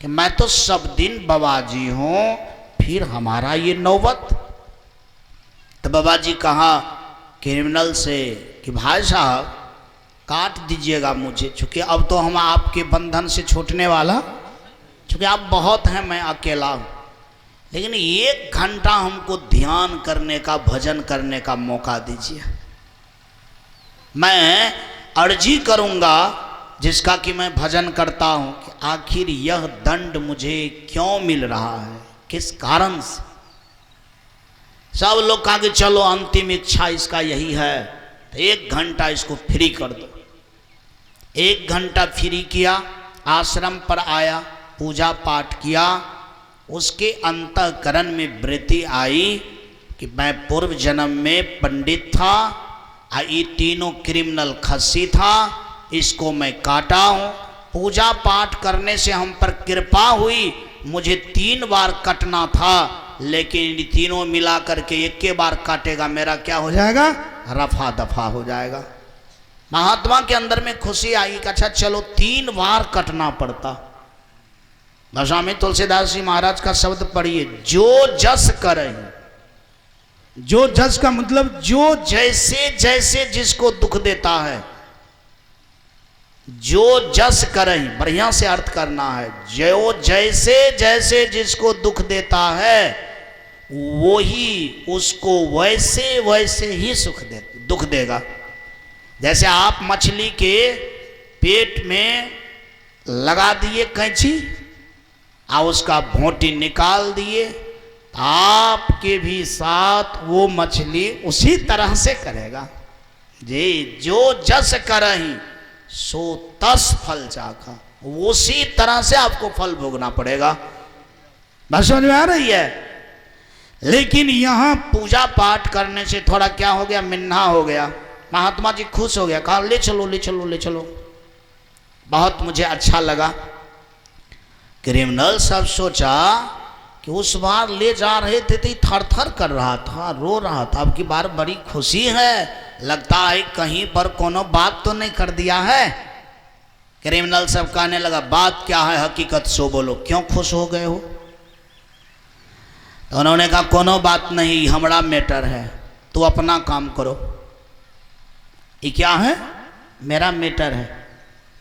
कि मैं तो सब दिन बाबाजी हूँ, फिर हमारा ये नौबत। तो बाबाजी कहा क्रिमिनल से कि भाई साहब काट दीजिएगा मुझे, चूँकि अब तो हम आपके बंधन से छूटने वाला, चूँकि आप बहुत हैं, मैं अकेला हूँ, लेकिन 1 घंटा हमको ध्यान करने का, भजन करने का मौका दीजिए। मैं अर्जी करूँगा जिसका कि मैं भजन करता हूँ कि आखिर यह दंड मुझे क्यों मिल रहा है, किस कारण से। सब लोग कहा कि चलो अंतिम इच्छा इसका यही है, तो 1 घंटा इसको फ्री कर दो। 1 घंटा फ्री किया, आश्रम पर आया, पूजा पाठ किया। उसके अंतःकरण में वृत्ति आई कि मैं पूर्व जन्म में पंडित था, ये तीनों क्रिमिनल खस्सी था, इसको मैं काटा हूँ। पूजा पाठ करने से हम पर कृपा हुई, मुझे 3 बार कटना था, लेकिन इन तीनों मिला करके 1 बार काटेगा, मेरा क्या हो जाएगा, रफा दफा हो जाएगा। महात्मा के अंदर में खुशी आई कि अच्छा चलो 3 बार कटना पड़ता। स्वामी तुलसीदास जी महाराज का शब्द पढ़िए, जो जस करे। जो जस का मतलब जो जैसे जैसे जिसको दुख देता है, जो जस करे, बढ़िया से अर्थ करना है। जो जैसे जैसे जिसको दुख देता है, वो ही उसको वैसे वैसे ही दुख देगा। जैसे आप मछली के पेट में लगा दिए कैंची और उसका भोंटी निकाल दिए, आपके भी साथ वो मछली उसी तरह से करेगा। जी जो जस करही सो तस फल चाखा, उसी तरह से आपको फल भोगना पड़ेगा। बात समझ में आ रही है। लेकिन यहां पूजा पाठ करने से थोड़ा क्या हो गया, मिन्ना हो गया। महात्मा जी खुश हो गया, कहा ले चलो ले चलो ले चलो। बहुत मुझे अच्छा लगा। क्रिमिनल सब सोचा कि उस बार ले जा रहे थे तो थर थर कर रहा था, रो रहा था, अब की बार बड़ी खुशी है, लगता है कहीं पर कोनो बात तो नहीं कर दिया है। क्रिमिनल सब कहने लगा बात क्या है, हकीकत सो बोलो, क्यों खुश हो गए हो। तो उन्होंने कहा कोनो बात नहीं, हमारा मैटर है, तू अपना काम करो। ये क्या है, मेरा मैटर है,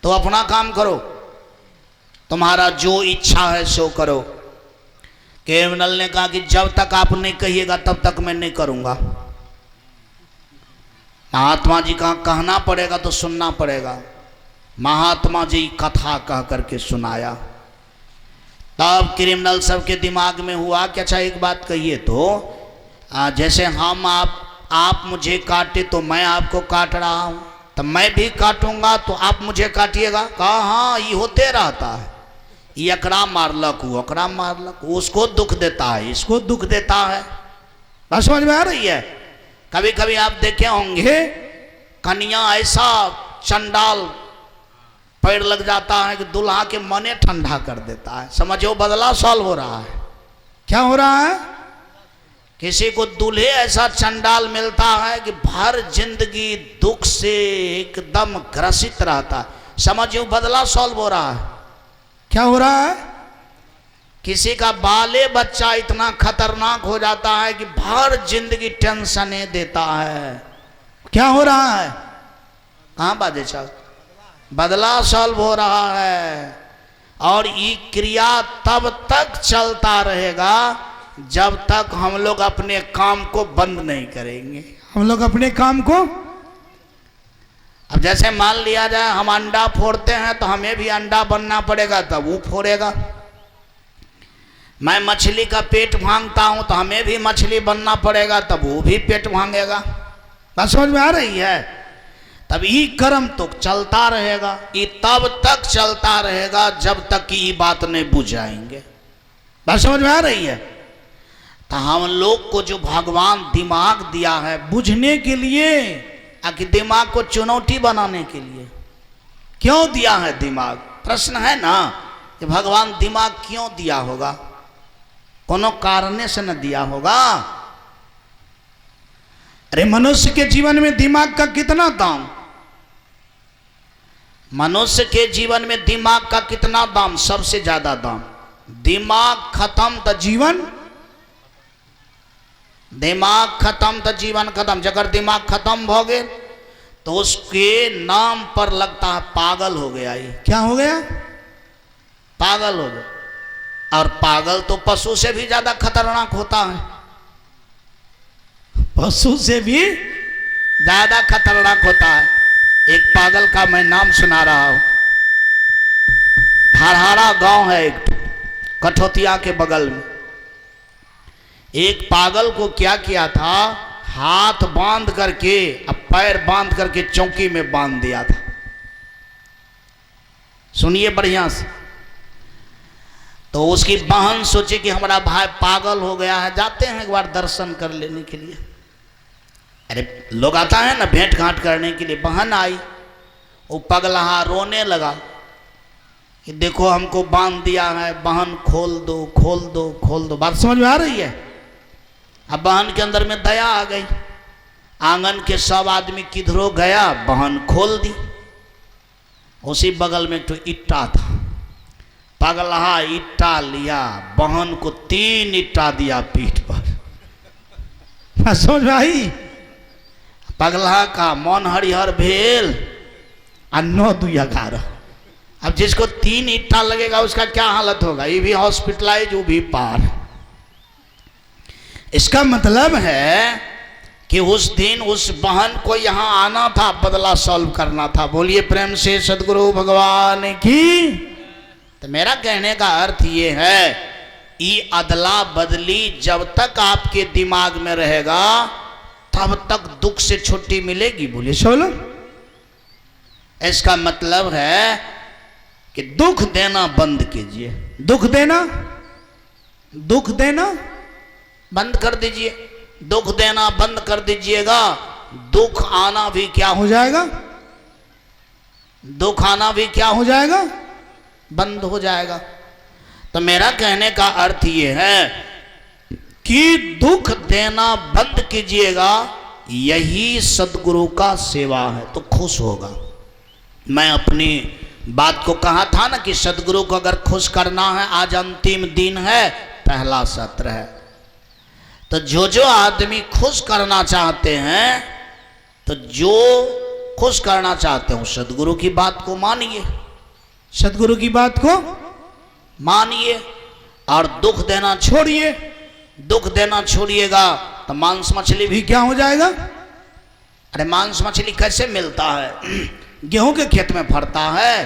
तो अपना काम करो, तुम्हारा जो इच्छा है सो करो। क्रिमिनल ने कहा कि जब तक आप नहीं कहिएगा तब तक मैं नहीं करूंगा। महात्मा जी का कहना पड़ेगा तो सुनना पड़ेगा। महात्मा जी कथा कह करके सुनाया। तब क्रिमिनल सबके दिमाग में हुआ कि अच्छा एक बात कहिए तो, जैसे हम आप मुझे काटे तो मैं आपको काट रहा हूं, तो मैं भी काटूंगा तो आप मुझे काटिएगा। कहा हाँ ये होते रहता है, ये अकड़ा मारलक, वो अकड़ा मारलक, उसको दुख देता है, इसको दुख देता है। बात समझ में आ रही है। कभी कभी आप देखे होंगे कन्या ऐसा चंडाल पैर लग जाता है कि दुल्हा के मने ठंडा कर देता है। समझो बदला सॉल्व हो रहा है। क्या हो रहा है, किसी को दूल्हे ऐसा चंडाल मिलता है कि भर जिंदगी दुख से एकदम ग्रसित रहता है। समझो बदला सॉल्व हो रहा है। क्या हो रहा है, किसी का बाले बच्चा इतना खतरनाक हो जाता है कि भर जिंदगी टेंशने देता है। क्या हो रहा है, कहां बाजे साहब, बदला सॉल्व हो रहा है। और ये क्रिया तब तक चलता रहेगा जब तक हम लोग अपने काम को बंद नहीं करेंगे। हम लोग अपने काम को, अब जैसे मान लिया जाए हम अंडा फोड़ते हैं तो हमें भी अंडा बनना पड़ेगा, तब वो फोड़ेगा। मैं मछली का पेट भांगता हूं तो हमें भी मछली बनना पड़ेगा, तब वो भी पेट भांगेगा। बात समझ में आ रही है। तब ये कर्म तो चलता रहेगा, ये तब तक चलता रहेगा जब तक कि ये बात नहीं बुझ जाएंगे। बात समझ में आ रही है। तो हम लोग को जो भगवान दिमाग दिया है बुझने के लिए, आखिर दिमाग को चुनौती बनाने के लिए क्यों दिया है दिमाग, प्रश्न है ना कि भगवान दिमाग क्यों दिया होगा, कोनो कारण से न दिया होगा। अरे मनुष्य के जीवन में दिमाग का कितना दाम, मनुष्य के जीवन में दिमाग का कितना दाम, सबसे ज्यादा दाम। दिमाग खत्म तो जीवन, दिमाग खत्म तो जीवन खत्म। जगर दिमाग खत्म हो गए तो उसके नाम पर लगता है पागल हो गया। ये क्या हो गया, पागल हो गया। और पागल तो पशु से भी ज्यादा खतरनाक होता है, पशु से भी ज्यादा खतरनाक होता है। एक पागल का मैं नाम सुना रहा हूं। धारहारा गांव है एक, कठौतिया के बगल में। एक पागल को क्या किया था, हाथ बांध करके अब पैर बांध करके चौकी में बांध दिया था। सुनिए बढ़िया से। तो उसकी बहन सोचे कि हमारा भाई पागल हो गया है, जाते हैं एक बार दर्शन कर लेने के लिए। अरे लोग आता है ना भेंट घाट करने के लिए। बहन आई, वो पगलहा रोने लगा कि देखो हमको बांध दिया है, बहन खोल दो खोल दो खोल दो। बात समझ में आ रही है? अब बहन के अंदर में दया आ गई। आंगन के सब आदमी किधरों गया, बहन खोल दी। उसी बगल में तो ईटा था, पगलहा ईटा लिया, बहन को 3 ईटा दिया पीठ पर। समझ भाई, पगलहा का मन हरिहर भेल और 9 2 11। अब जिसको 3 ईटा लगेगा उसका क्या हालत होगा, ये भी हॉस्पिटलाइज, वो भी पार। इसका मतलब है कि उस दिन उस बहन को यहां आना था, बदला सॉल्व करना था। बोलिए प्रेम से सदगुरु भगवान की। तो मेरा कहने का अर्थ ये है, ये अदला बदली जब तक आपके दिमाग में रहेगा तब तक दुख से छुट्टी मिलेगी। बोलिए सोलो। इसका मतलब है कि दुख देना बंद कीजिए, दुख देना बंद कर दीजिए। दुख देना बंद कर दीजिएगा, दुख आना भी क्या हो जाएगा, दुख आना भी क्या हो जाएगा, बंद हो जाएगा। तो मेरा कहने का अर्थ ये है कि दुख देना बंद कीजिएगा, यही सदगुरु का सेवा है, तो खुश होगा। मैं अपनी बात को कहा था ना कि सदगुरु को अगर खुश करना है, आज अंतिम दिन है, पहला सत्र है। तो जो आदमी खुश करना चाहते हैं, तो जो खुश करना चाहते हो सदगुरु की बात को मानिए, सदगुरु की बात को मानिए और दुख देना छोड़िए। दुख देना छोड़िएगा तो मांस मछली भी क्या हो जाएगा। अरे मांस मछली कैसे मिलता है, गेहूं के खेत में फरता है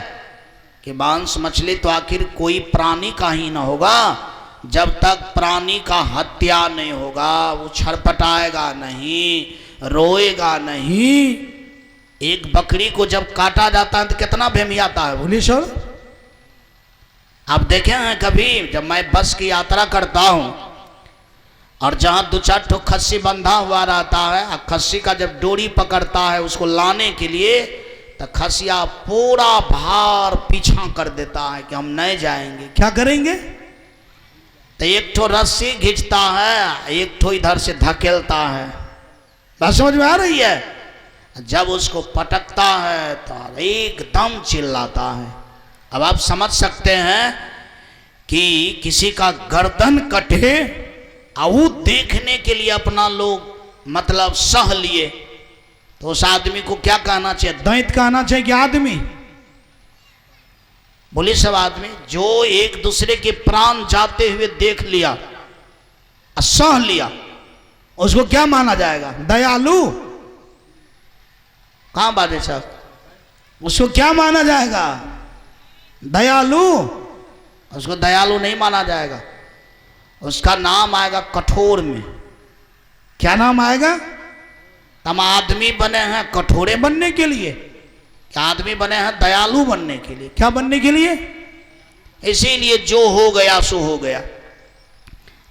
कि मांस मछली तो आखिर कोई प्राणी का ही ना होगा। जब तक प्राणी का हत्या नहीं होगा, वो छटपटाएगा नहीं, रोएगा नहीं। एक बकरी को जब काटा जाता है तो कितना भेमियाता है। बोलिए सर, आप देखे हैं कभी, जब मैं बस की यात्रा करता हूं और जहां 2-4 ठो खस्सी बंधा हुआ रहता है, और खस्सी का जब डोरी पकड़ता है उसको लाने के लिए, तो खसिया पूरा भार पीछा कर देता है कि हम नहीं जाएंगे। क्या करेंगे? तो एक ठो रस्सी खींचता है, एक ठो इधर से धकेलता है। बात समझ में आ रही है? जब उसको पटकता है तो एकदम चिल्लाता है। अब आप समझ सकते हैं कि किसी का गर्दन कटे और वो देखने के लिए अपना लोग मतलब सह लिए, तो उस आदमी को क्या कहना चाहिए, दैत कहना चाहिए कि आदमी। बोलिए सब आदमी। जो एक दूसरे के प्राण जाते हुए देख लिया और सह लिया, उसको क्या माना जाएगा, दयालु। कहां बात है साहब, उसको क्या माना जाएगा, दयालु। उसको दयालु नहीं माना जाएगा, उसका नाम आएगा कठोर में। क्या नाम आएगा? हम आदमी बने हैं कठोरे बनने के लिए, क्या आदमी बने हैं दयालु बनने के लिए? क्या बनने के लिए? इसीलिए जो हो गया सो हो गया।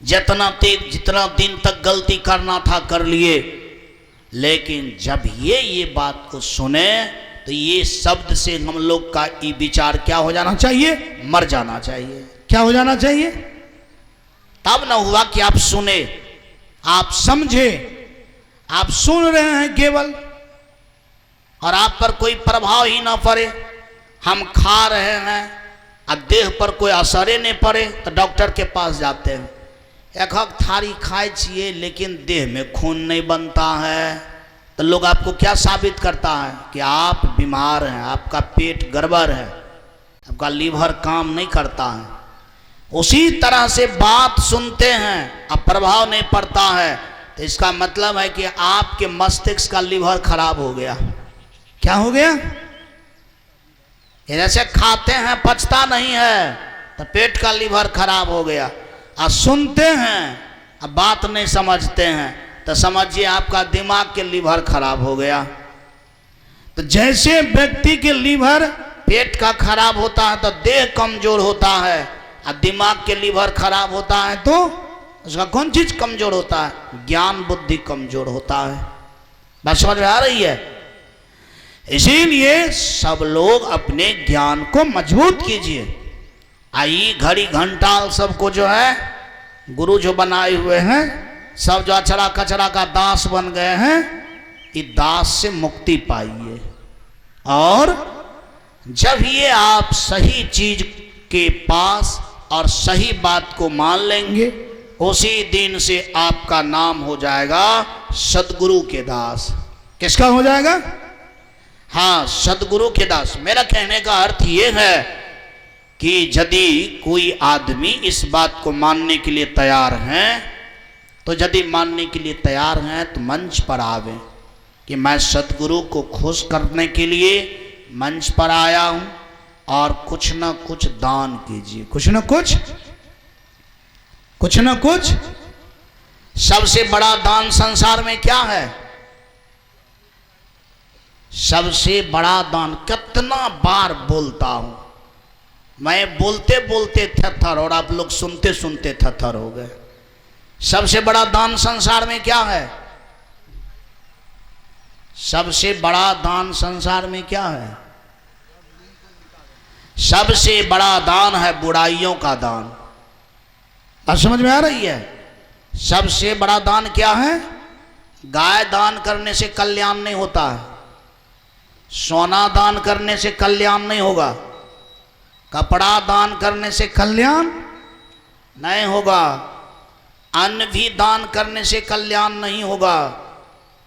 जितना दिन तक गलती करना था कर लिए, लेकिन जब ये बात को सुने तो ये शब्द से हम लोग का ये विचार क्या हो जाना चाहिए, मर जाना चाहिए। क्या हो जाना चाहिए? तब ना हुआ कि आप सुने, आप समझे, आप सुन रहे हैं केवल और आप पर कोई प्रभाव ही ना पड़े। हम खा रहे हैं और देह पर कोई असर ही नहीं पड़े तो डॉक्टर के पास जाते हैं। एक थारी खाए चाहिए लेकिन देह में खून नहीं बनता है, तो लोग आपको क्या साबित करता है कि आप बीमार हैं, आपका पेट गड़बड़ है, आपका लीवर काम नहीं करता है। उसी तरह से बात सुनते हैं अब प्रभाव नहीं पड़ता है, तो इसका मतलब है कि आपके मस्तिष्क का लीवर खराब हो गया। क्या हो गया? कि जैसे खाते हैं पचता नहीं है तो पेट का लीवर खराब हो गया, और सुनते हैं अब बात नहीं समझते हैं तो समझिए आपका दिमाग के लीवर खराब हो गया। तो जैसे व्यक्ति के लीवर पेट का खराब होता है तो देह कमजोर होता है, और दिमाग के लीवर खराब होता है तो उसका कौन चीज कमजोर होता है? ज्ञान बुद्धि कमजोर होता है। बात समझ में आ रही है? इसीलिए सब लोग अपने ज्ञान को मजबूत कीजिए। आई घड़ी घंटाल सबको जो है गुरु जो बनाए हुए हैं, सब जो अचरा कचरा का दास बन गए हैं, इस दास से मुक्ति पाइए। और जब ये आप सही चीज के पास और सही बात को मान लेंगे, उसी दिन से आपका नाम हो जाएगा सदगुरु के दास। किसका हो जाएगा? हाँ, सदगुरु के दास। मेरा कहने का अर्थ ये है कि यदि कोई आदमी इस बात को मानने के लिए तैयार हैं, तो यदि मानने के लिए तैयार हैं तो मंच पर आवे कि मैं सदगुरु को खुश करने के लिए मंच पर आया हूं, और कुछ न कुछ दान कीजिए। कुछ न कुछ। सबसे बड़ा दान संसार में क्या है? सबसे बड़ा दान, कितना बार बोलता हूं मैं, बोलते बोलते थरथर, और आप लोग सुनते सुनते थरथर हो गए। सबसे बड़ा दान संसार में क्या है? सबसे बड़ा दान संसार में क्या है? सबसे बड़ा दान है बुराइयों का दान। अब समझ में आ रही है? सबसे बड़ा दान क्या है? गाय दान करने से कल्याण नहीं होता है, सोना दान करने से कल्याण नहीं होगा, कपड़ा दान करने से कल्याण नहीं होगा, अन्न भी दान करने से कल्याण नहीं होगा।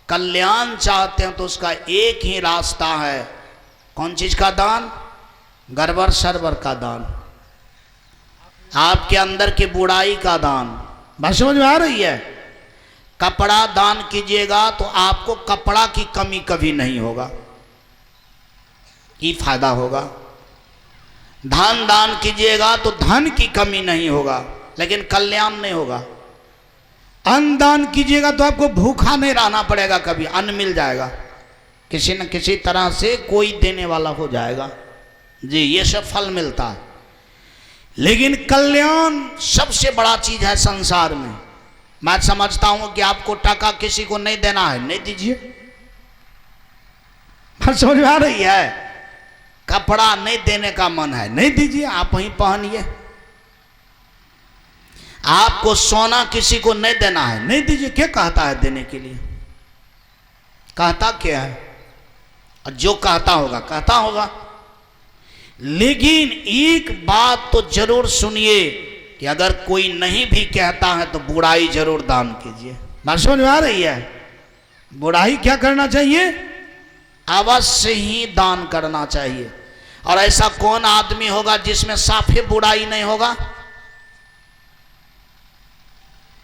कल्याण चाहते हैं तो उसका एक ही रास्ता है। कौन चीज का दान? गड़बड़ सरबर का दान, आपके अंदर की बुराई का दान। बात समझ में आ रही है? कपड़ा दान कीजिएगा तो आपको कपड़ा की कमी कभी नहीं होगा, की फायदा होगा। धन दान कीजिएगा तो धन की कमी नहीं होगा, लेकिन कल्याण नहीं होगा। अन्न दान कीजिएगा तो आपको भूखा नहीं रहना पड़ेगा, कभी अन्न मिल जाएगा, किसी न किसी तरह से कोई देने वाला हो जाएगा जी, ये सब फल मिलता है। लेकिन कल्याण सबसे बड़ा चीज है संसार में। मैं समझता हूं कि आपको टका किसी को नहीं देना है, नहीं दीजिए। समझ में आ रही है? कपड़ा नहीं देने का मन है, नहीं दीजिए, आप वहीं पहनिए। आपको सोना किसी को नहीं देना है, नहीं दीजिए। क्या कहता है देने के लिए? कहता क्या है? और जो कहता होगा। लेकिन एक बात तो जरूर सुनिए कि अगर कोई नहीं भी कहता है तो बुराई जरूर दान कीजिए। बात समझ में आ रही है? बुराई क्या करना चाहिए? अवश्य ही दान करना चाहिए। और ऐसा कौन आदमी होगा जिसमें साफे बुराई नहीं होगा?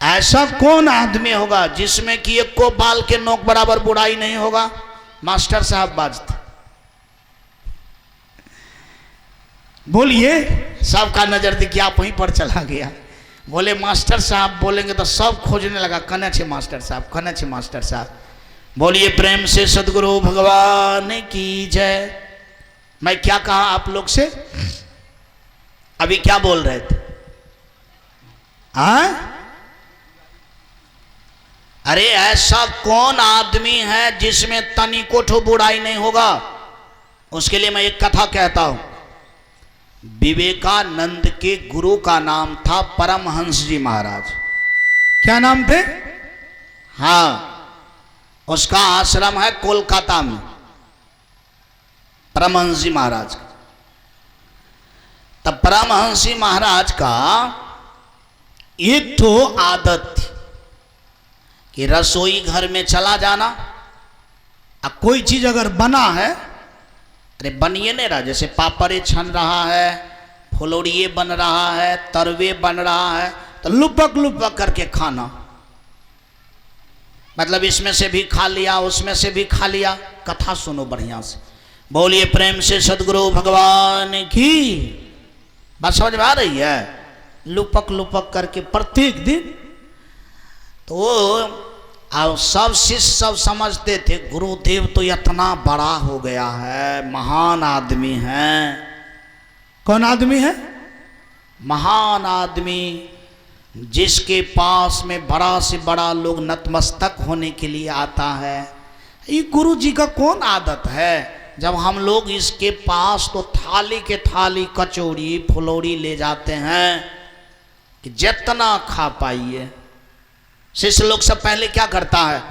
ऐसा कौन आदमी होगा जिसमें कि एक को बाल के नोक बराबर बुराई नहीं होगा? मास्टर साहब बाजते बोलिए। सबका नजर देखिए आप वहीं पर चला गया। बोले मास्टर साहब बोलेंगे तो सब खोजने लगा, कने छे मास्टर साहब, कने छे मास्टर साहब। बोलिए प्रेम से सदगुरु भगवान की जय। मैं क्या कहा आप लोग से? अभी क्या बोल रहे थे? अरे ऐसा कौन आदमी है जिसमें तनिको ठो बुराई नहीं होगा? उसके लिए मैं एक कथा कहता हूं। विवेकानंद के गुरु का नाम था परमहंस जी महाराज। क्या नाम थे? हाँ, उसका आश्रम है कोलकाता में, परमहंस जी महाराज। तब परमहंस जी महाराज का एक तो आदत थी कि रसोई घर में चला जाना, और कोई चीज अगर बना है, अरे बनिए नहीं रहा, जैसे पापड़े छन रहा है, फुलौड़िए बन रहा है, तरवे बन रहा है, तो लुपक लुपक करके खाना। मतलब इसमें से भी खा लिया, उसमें से भी खा लिया। कथा सुनो बढ़िया से। बोलिए प्रेम से सदगुरु भगवान की। बात समझ में आ रही है? लुपक लुपक करके प्रत्येक दिन तो अब सब शिष्य सब समझते थे गुरुदेव तो इतना बड़ा हो गया है, महान आदमी है। कौन आदमी है? महान आदमी, जिसके पास में बड़ा से बड़ा लोग नतमस्तक होने के लिए आता है। ये गुरु जी का कौन आदत है, जब हम लोग इसके पास तो थाली के थाली कचौड़ी फुलौड़ी ले जाते हैं कि जितना खा पाइए। शिष्य लोग सब पहले क्या करता है,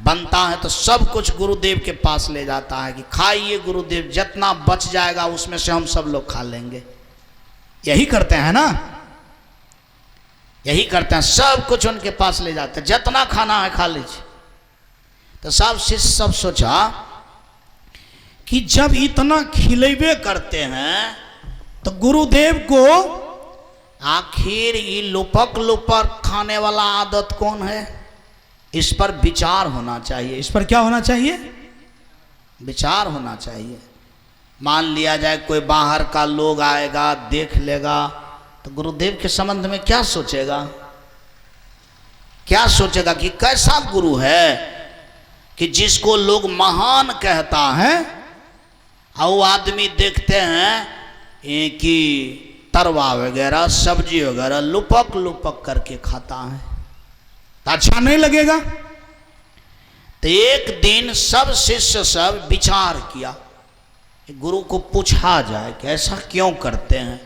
बनता है तो सब कुछ गुरुदेव के पास ले जाता है कि खाइए गुरुदेव, जितना बच जाएगा उसमें से हम सब लोग खा लेंगे। यही करते हैं ना, यही करते हैं, सब कुछ उनके पास ले जाते हैं, जितना खाना है खा लीजिए। तो सब शिष्य सब सोचा कि जब इतना खिलेबे करते हैं तो गुरुदेव को आखिर ये लुपक लुपक खाने वाला आदत कौन है, इस पर विचार होना चाहिए। इस पर क्या होना चाहिए? विचार होना चाहिए। मान लिया जाए कोई बाहर का लोग आएगा देख लेगा तो गुरुदेव के संबंध में क्या सोचेगा, क्या सोचेगा कि कैसा गुरु है कि जिसको लोग महान कहता है और वो आदमी देखते हैं कि तरवा वगैरह सब्जी वगैरह लुपक लुपक करके खाता है, तो अच्छा नहीं लगेगा। तो एक दिन सब शिष्य सब विचार किया, गुरु को पूछा जाए कि ऐसा क्यों करते हैं,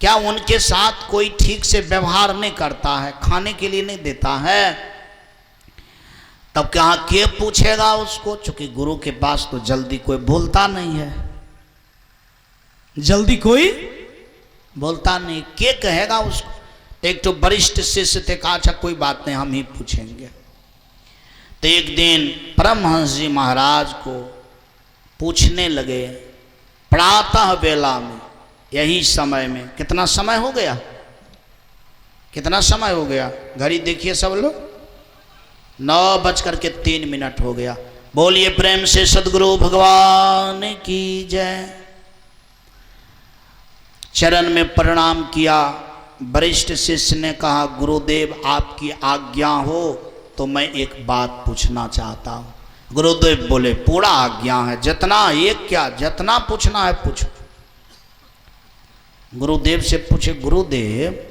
क्या उनके साथ कोई ठीक से व्यवहार नहीं करता है, खाने के लिए नहीं देता है। तब क्या के पूछेगा उसको, चूंकि गुरु के पास तो जल्दी कोई बोलता नहीं है, जल्दी कोई बोलता नहीं, के कहेगा उसको। तो एक तो वरिष्ठ शिष्य थे, कहा अच्छा कोई बात नहीं हम ही पूछेंगे। तो एक दिन परमहंस जी महाराज को पूछने लगे, प्रातः वेला में, यही समय में, कितना समय हो गया, कितना समय हो गया, घड़ी देखिए सब लोग, 9:03 हो गया। बोलिए प्रेम से सदगुरु भगवान की जय। चरण में प्रणाम किया। वरिष्ठ शिष्य ने कहा गुरुदेव आपकी आज्ञा हो तो मैं एक बात पूछना चाहता हूँ। गुरुदेव बोले पूरा आज्ञा है, जितना एक क्या जितना पूछना है पूछो। गुरुदेव से पूछे, गुरुदेव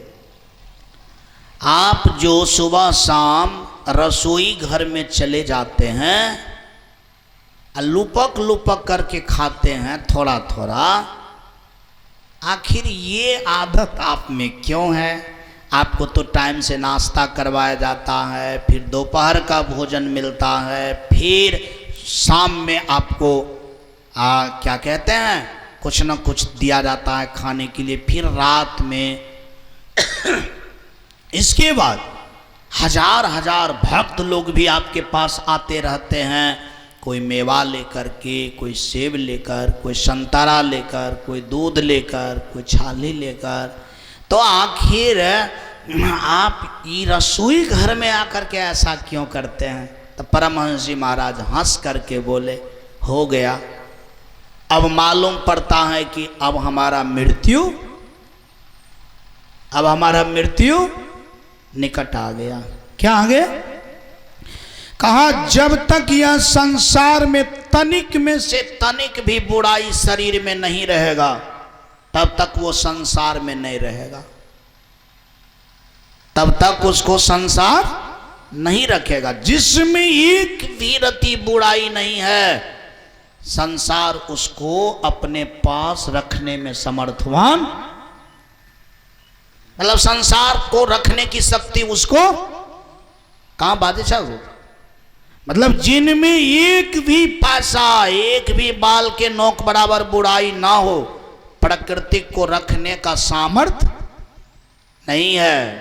आप जो सुबह शाम रसोई घर में चले जाते हैं, लुपक लुपक करके खाते हैं थोड़ा थोड़ा, आखिर ये आदत आप में क्यों है? आपको तो टाइम से नाश्ता करवाया जाता है, फिर दोपहर का भोजन मिलता है, फिर शाम में आपको क्या कहते हैं कुछ न कुछ दिया जाता है खाने के लिए, फिर रात में इसके बाद हजार हजार भक्त लोग भी आपके पास आते रहते हैं, कोई मेवा लेकर के, कोई सेब लेकर, कोई संतरा लेकर, कोई दूध लेकर, कोई छाली लेकर। तो आखिर आप ये रसोई घर में आकर के ऐसा क्यों करते हैं? तो परमहंस जी महाराज हंस करके बोले, हो गया, अब मालूम पड़ता है कि अब हमारा मृत्यु निकट आ गया। क्या आ गया? कहा जब तक यह संसार में तनिक में से तनिक भी बुराई शरीर में नहीं रहेगा तब तक वो संसार में नहीं रहेगा, तब तक उसको संसार नहीं रखेगा। जिसमें एक भी रति बुराई नहीं है, संसार उसको अपने पास रखने में समर्थवान, मतलब संसार को रखने की शक्ति उसको कहां बादशाह हो। मतलब जिनमें एक भी पैसा, एक भी बाल के नोक बराबर बुराई ना हो, प्रकृति को रखने का सामर्थ्य नहीं है।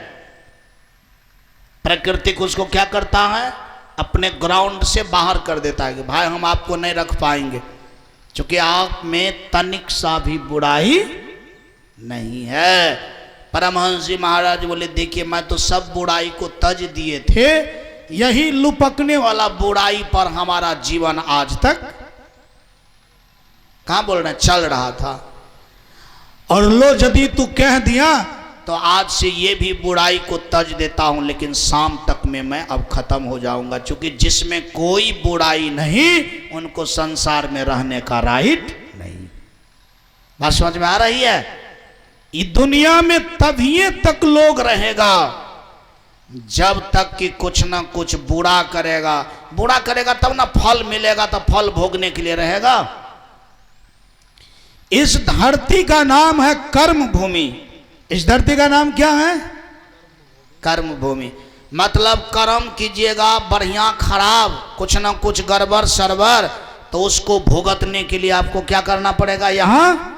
प्रकृति को उसको क्या करता है, अपने ग्राउंड से बाहर कर देता है कि भाई हम आपको नहीं रख पाएंगे, क्योंकि आप में तनिक सा भी बुराई नहीं है। परमहंस जी महाराज बोले देखिए मैं तो सब बुराई को तज दिए थे, यही लुपकने वाला बुराई पर हमारा जीवन आज तक कहाँ बोल रहे हैं, चल रहा था। और लो यदि तू कह दिया तो आज से ये भी बुराई को तज देता हूं, लेकिन शाम तक में मैं अब खत्म हो जाऊंगा, क्योंकि जिसमें कोई बुराई नहीं उनको संसार में रहने का राइट नहीं। बात समझ में आ रही है? ये दुनिया में तभी तक लोग रहेगा जब तक कि कुछ ना कुछ बुरा करेगा। बुरा करेगा तब ना फल मिलेगा, तो फल भोगने के लिए रहेगा। इस धरती का नाम है कर्म भूमि। इस धरती का नाम क्या है? कर्म भूमि। मतलब कर्म कीजिएगा बढ़िया खराब, कुछ ना कुछ गड़बड़ सरबर, तो उसको भुगतने के लिए आपको क्या करना पड़ेगा यहाँ।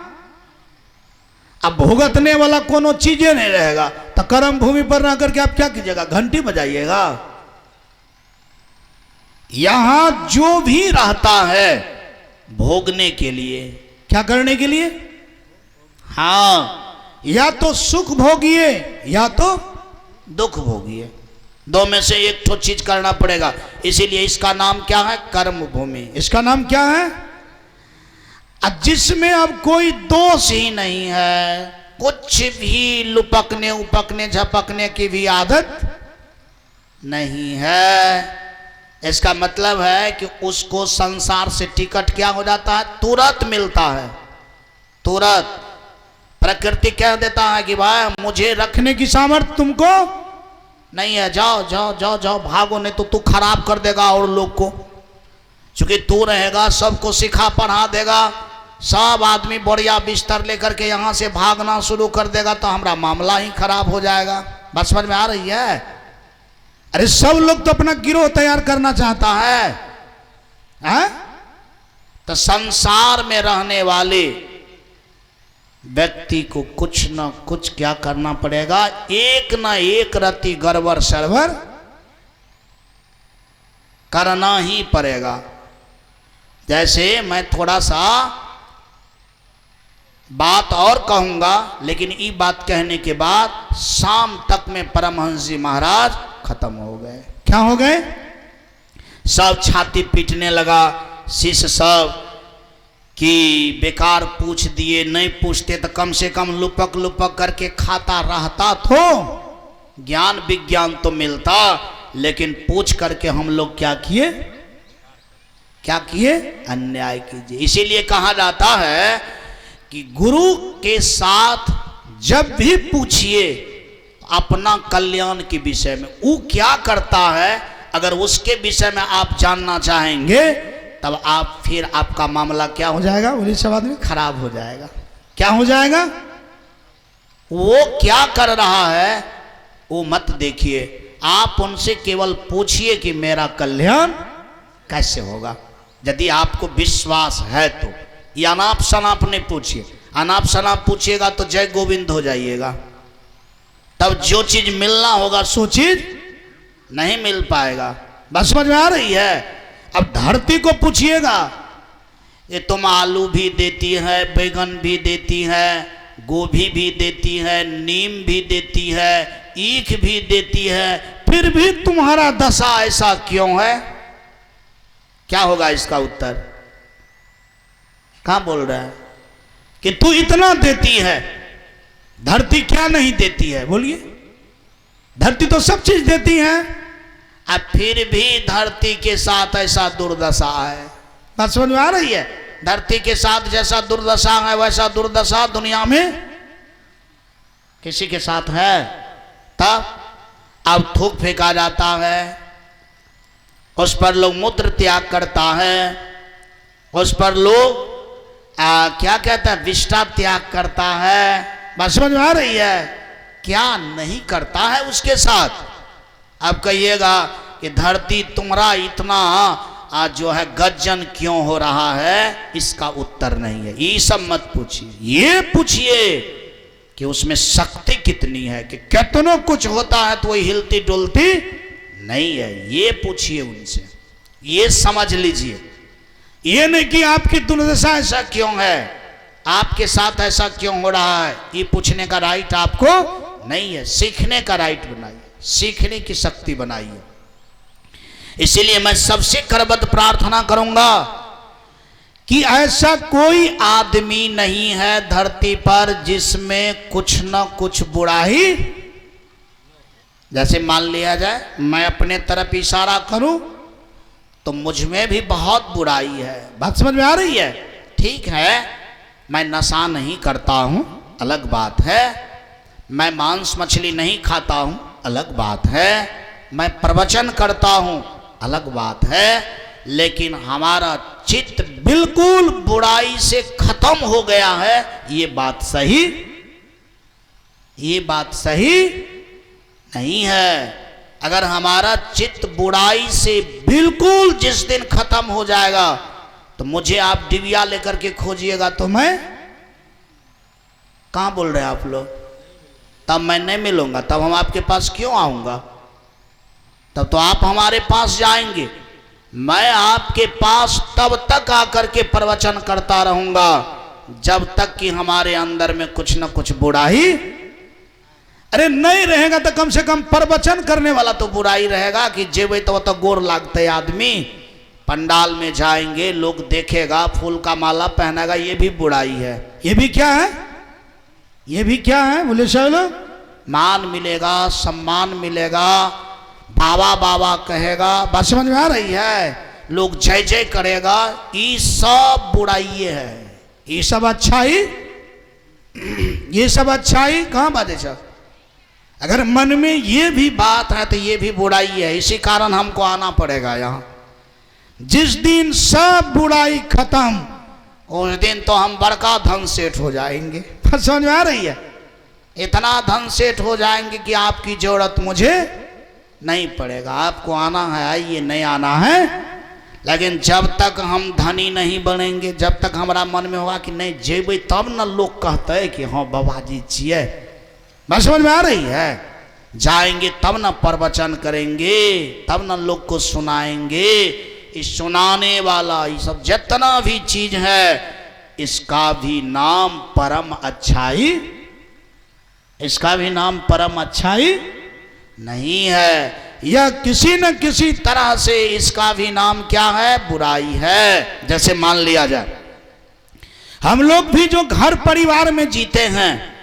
अब भुगतने वाला कोनो चीजें नहीं रहेगा, तो कर्म भूमि पर रह करके आप क्या कीजिएगा? घंटी बजाइएगा। यहां जो भी रहता है भोगने के लिए, क्या करने के लिए? हाँ, या तो सुख भोगिए या तो दुख भोगिए, दो में से एक तो चीज करना पड़ेगा। इसीलिए इसका नाम क्या है? कर्म भूमि। इसका नाम क्या है? जिसमें अब कोई दोष ही नहीं है, कुछ भी लुपकने उपकने झपकने की भी आदत नहीं है। इसका मतलब है कि उसको संसार से टिकट क्या हो जाता है? तुरंत मिलता है, तुरंत। प्रकृति कह देता है कि भाई मुझे रखने की सामर्थ्य तुमको नहीं है, जाओ जाओ जाओ जाओ, भागो, नहीं तो तू खराब कर देगा और लोग को। क्योंकि तू रहेगा सबको सिखा पढ़ा देगा, सब आदमी बढ़िया बिस्तर लेकर के यहाँ से भागना शुरू कर देगा, तो हमारा मामला ही खराब हो जाएगा। बात समझ में आ रही है? अरे सब लोग तो अपना गिरोह तैयार करना चाहता है, तो संसार में रहने वाले व्यक्ति को कुछ न कुछ क्या करना पड़ेगा? एक न एक रति गड़बड़ सरबर करना ही पड़ेगा। जैसे मैं थोड़ा सा बात और कहूंगा, लेकिन ये बात कहने के बाद शाम तक में परमहंस जी महाराज खत्म हो गए। क्या हो गए? सब छाती पीटने लगा, शिष्य सब कि बेकार पूछ दिए, नहीं पूछते तो कम से कम लुपक लुपक करके खाता रहता तो ज्ञान विज्ञान तो मिलता, लेकिन पूछ करके हम लोग क्या किए? क्या किए? अन्याय कीजिए। इसीलिए कहा जाता है कि गुरु के साथ जब भी पूछिए अपना कल्याण के विषय में, वो क्या करता है, अगर उसके विषय में आप जानना चाहेंगे तब आप फिर आपका मामला क्या हो जाएगा? बोलिए सब आदमी। खराब हो जाएगा। क्या हो जाएगा? वो क्या कर रहा है वो मत देखिए, आप उनसे केवल पूछिए कि मेरा कल्याण कैसे होगा। यदि आपको विश्वास है तो ये अनाप शनाप नहीं पूछिए। अनाप शनाप पूछिएगा तो जय गोविंद हो जाइएगा, तब जो चीज मिलना होगा सो चीज नहीं मिल पाएगा। बस समझ में आ रही है? अब धरती को पूछिएगा, ये तुम आलू भी देती है, बैगन भी देती है, गोभी भी देती है, नीम भी देती है, ईख भी देती है, फिर भी तुम्हारा दशा ऐसा क्यों है? क्या होगा इसका उत्तर? कहां बोल रहा है कि तू इतना देती है, धरती क्या नहीं देती है? बोलिए, धरती तो सब चीज देती है, अब फिर भी धरती के साथ ऐसा दुर्दशा है। बात समझ में आ रही है? धरती के साथ जैसा दुर्दशा है वैसा दुर्दशा दुनिया में किसी के साथ है? तब अब थूक फेंका जाता है, उस पर लोग मूत्र त्याग करता है, उस पर लोग क्या कहता है, विष्ठा त्याग करता है। बात समझ में आ रही है? क्या नहीं करता है उसके साथ? अब कहिएगा कि धरती तुम्हारा इतना जो है गज्जन क्यों हो रहा है, इसका उत्तर नहीं है। ये सब मत पूछिए, ये पूछिए कि उसमें शक्ति कितनी है, कि कितनों कुछ होता है तो वही हिलती डुलती नहीं है। ये पूछिए उनसे, ये समझ लीजिए। ये नहीं कि आपकी दुर्दशा ऐसा क्यों है, आपके साथ ऐसा क्यों हो रहा है, ये पूछने का राइट आपको नहीं है। सीखने का राइट बनाइए, सीखने की शक्ति बनाइए। इसीलिए मैं सबसे करबद्ध प्रार्थना करूंगा कि ऐसा कोई आदमी नहीं है धरती पर जिसमें कुछ न कुछ बुराई, जैसे मान लिया जाए मैं अपने तरफ इशारा करूं तो मुझ में भी बहुत बुराई है। बात समझ में आ रही है? ठीक है, मैं नशा नहीं करता हूं, अलग बात है। मैं मांस मछली नहीं खाता हूं, अलग बात है। मैं प्रवचन करता हूं, अलग बात है। लेकिन हमारा चित्त बिल्कुल बुराई से खत्म हो गया है, ये बात सही, ये बात सही नहीं है। अगर हमारा चित्त बुराई से बिल्कुल जिस दिन खत्म हो जाएगा तो मुझे आप डिबिया लेकर के खोजिएगा तो मैं, कहां बोल रहे हैं आप लोग, तब मैं नहीं मिलूंगा, तब हम आपके पास क्यों आऊंगा? तब तो आप हमारे पास जाएंगे। मैं आपके पास तब तक आकर के प्रवचन करता रहूंगा जब तक कि हमारे अंदर में कुछ न कुछ बुराई, अरे नहीं रहेगा तो कम से कम प्रवचन करने वाला तो बुराई रहेगा कि जेबे तो गोर लागते आदमी, पंडाल में जाएंगे लोग देखेगा फूल का माला पहनेगा, ये भी बुराई है। ये भी क्या है? ये भी क्या है? बोले चलो, मान मिलेगा, सम्मान मिलेगा, बाबा बाबा कहेगा, बात समझ में आ रही है? लोग जय जय करेगा, ये सब बुराई है। ये सब अच्छाई, ये सब अच्छाई कहां बात है? अगर मन में ये भी बात है तो ये भी बुराई है। इसी कारण हमको आना पड़ेगा यहाँ। जिस दिन सब बुराई खत्म उस दिन तो हम बड़का धन सेठ हो जाएंगे। समझ में आ रही है? इतना धन सेठ हो जाएंगे कि आपकी जरूरत मुझे नहीं पड़ेगा। आपको आना है आइए, नहीं आना है। लेकिन जब तक हम धनी नहीं बनेंगे, जब तक हमारा मन में होगा कि नहीं जेबे तब न लोग कहते हैं कि हाँ बाबा जी जिए, बस समझ में आ रही है? जाएंगे तब न प्रवचन करेंगे, तब न लोग को सुनाएंगे। इस सुनाने वाला ये सब जितना भी चीज है इसका भी नाम परम अच्छाई, इसका भी नाम परम अच्छाई नहीं है। यह किसी न किसी तरह से इसका भी नाम क्या है? बुराई है। जैसे मान लिया जाए हम लोग भी जो घर परिवार में जीते हैं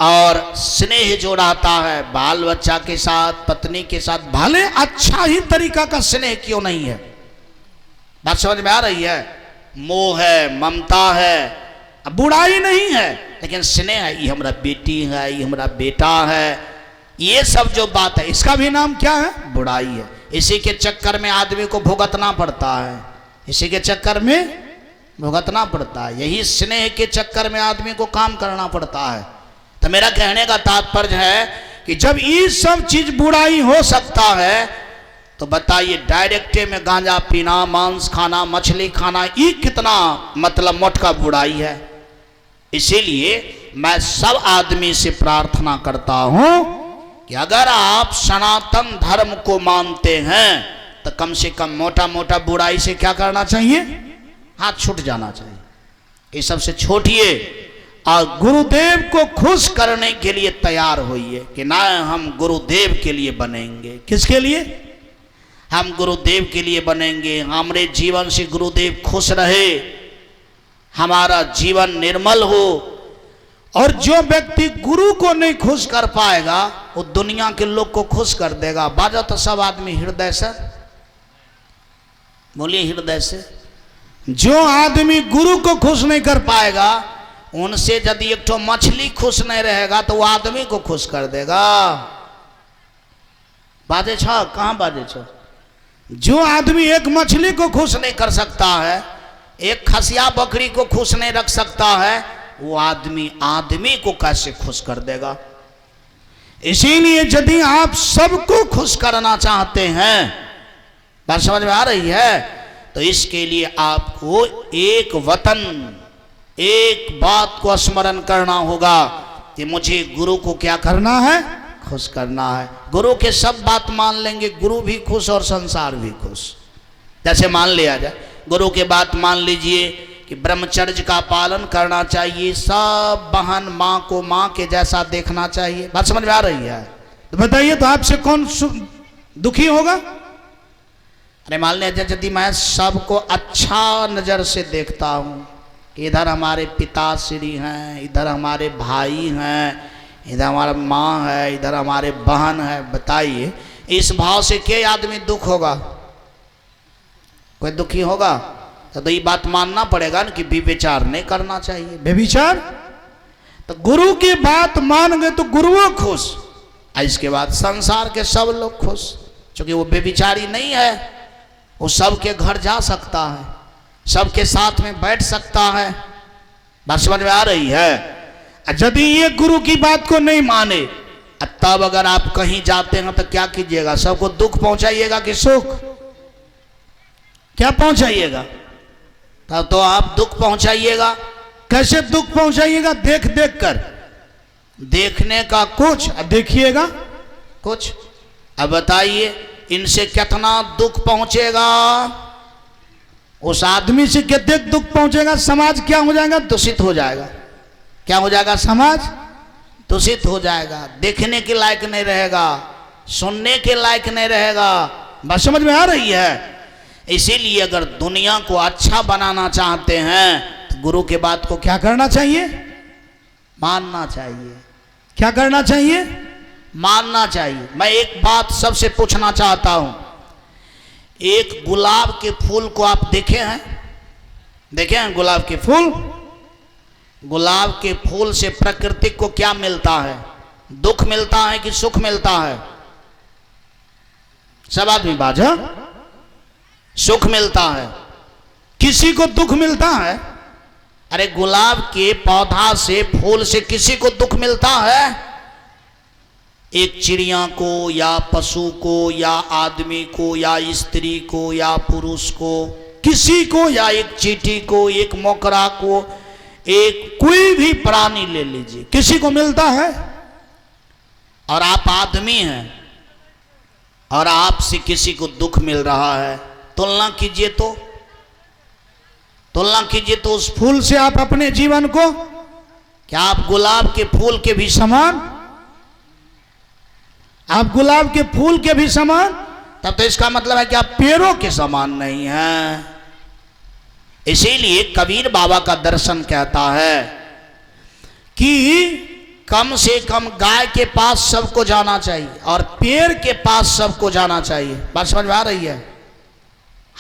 और स्नेह जो रहता है बाल बच्चा के साथ, पत्नी के साथ, भले अच्छा ही तरीका का स्नेह क्यों नहीं है, बात समझ में आ रही है? मोह है, ममता है, बुराई नहीं है, लेकिन स्नेह है। ये हमारा बेटी है, ये हमारा बेटा है, ये सब जो बात है इसका भी नाम क्या है? बुराई है। इसी के चक्कर में आदमी को भुगतना पड़ता है, इसी के चक्कर में भुगतना पड़ता है। यही स्नेह के चक्कर में आदमी को काम करना पड़ता है। तो मेरा कहने का तात्पर्य है कि जब ये सब चीज बुराई हो सकता है तो बताइए डायरेक्टे में गांजा पीना, मांस खाना, मछली खाना, ये कितना मतलब मोटका बुराई है। इसीलिए मैं सब आदमी से प्रार्थना करता हूं कि अगर आप सनातन धर्म को मानते हैं तो कम से कम मोटा मोटा बुराई से क्या करना चाहिए? हाथ छूट जाना चाहिए। ये सबसे छोड़िए और गुरुदेव को खुश करने के लिए तैयार होइए कि ना हम गुरुदेव के लिए बनेंगे। किसके लिए? हम गुरुदेव के लिए बनेंगे। हमारे जीवन से गुरुदेव खुश रहे, हमारा जीवन निर्मल हो। और जो व्यक्ति गुरु को नहीं खुश कर पाएगा वो दुनिया के लोग को खुश कर देगा। बाजा तो सब आदमी हृदय से, बोलिए हृदय से। जो आदमी गुरु को खुश नहीं कर पाएगा उनसे यदि एक तो मछली खुश नहीं रहेगा तो वो आदमी को खुश कर देगा। बाजे छ कहां बाजे छ? जो आदमी एक मछली को खुश नहीं कर सकता है, एक खसिया बकरी को खुश नहीं रख सकता है, वो आदमी आदमी को कैसे खुश कर देगा? इसीलिए यदि आप सबको खुश करना चाहते हैं, बात समझ में आ रही है, तो इसके लिए आपको एक वतन, एक बात को स्मरण करना होगा कि मुझे गुरु को क्या करना है? खुश करना है। गुरु के सब बात मान लेंगे, गुरु भी खुश और संसार भी खुश। जैसे मान लिया जाए गुरु के बात मान लीजिए कि ब्रह्मचर्य का पालन करना चाहिए, सब बहन माँ को माँ के जैसा देखना चाहिए। बात समझ में आ रही है? तो बताइए तो आपसे कौन दुखी होगा? अरे मान लीजिए यदि मैं सबको अच्छा नज़र से देखता हूँ कि इधर हमारे पिताश्री हैं, इधर हमारे भाई हैं, इधर हमारा माँ है, इधर हमारे बहन है, बताइए इस भाव से क्या आदमी दुख होगा? कोई दुखी होगा? तो ये बात मानना पड़ेगा ना कि व्यभिचार नहीं करना चाहिए। व्यभिचार तो गुरु की बात मान गए तो गुरुओं खुश, इसके बाद संसार के सब लोग खुश, क्योंकि वो व्यभिचारी नहीं है, वो सबके घर जा सकता है, सबके साथ में बैठ सकता है। बात समझ में आ रही है? यदि ये गुरु की बात को नहीं माने तब अगर आप कहीं जाते हैं तो क्या कीजिएगा? सबको दुख पहुंचाइएगा कि सुख? क्या पहुंचाइएगा? तब तो आप दुख पहुंचाइएगा। कैसे दुख पहुंचाइएगा? देख देख कर, देखने का कुछ, देखिएगा कुछ। अब बताइए इनसे कितना दुख पहुंचेगा? उस आदमी से कितने दुख पहुंचेगा? समाज क्या हो जाएगा? दूषित हो जाएगा। क्या हो जाएगा? समाज दूषित हो जाएगा, देखने के लायक नहीं रहेगा, सुनने के लायक नहीं रहेगा। बात समझ में आ रही है? इसीलिए अगर दुनिया को अच्छा बनाना चाहते हैं तो गुरु के बात को क्या करना चाहिए? मानना चाहिए। क्या करना चाहिए? मानना चाहिए। मैं एक बात सबसे पूछना चाहता हूं, एक गुलाब के फूल को आप देखे हैं? देखे हैं गुलाब के फूल? गुलाब के फूल से प्रकृति को क्या मिलता है? दुख मिलता है कि सुख मिलता है? सब आदमी बाजा। सुख मिलता है। किसी को दुख मिलता है? अरे गुलाब के पौधा से, फूल से किसी को दुख मिलता है? एक चिड़िया को या पशु को या आदमी को या स्त्री को या पुरुष को, किसी को, या एक चींटी को, एक मोकरा को, एक कोई भी प्राणी ले लीजिए, किसी को मिलता है? और आप आदमी हैं और आपसे किसी को दुख मिल रहा है, तुलना कीजिए तो, तुलना कीजिए तो उस फूल से आप अपने जीवन को, क्या आप गुलाब के फूल के भी समान? आप गुलाब के फूल के भी समान? तब तो इसका मतलब है कि आप पेड़ों के समान नहीं हैं। इसीलिए कबीर बाबा का दर्शन कहता है कि कम से कम गाय के पास सबको जाना चाहिए और पेड़ के पास सबको जाना चाहिए। बात समझ में आ रही है?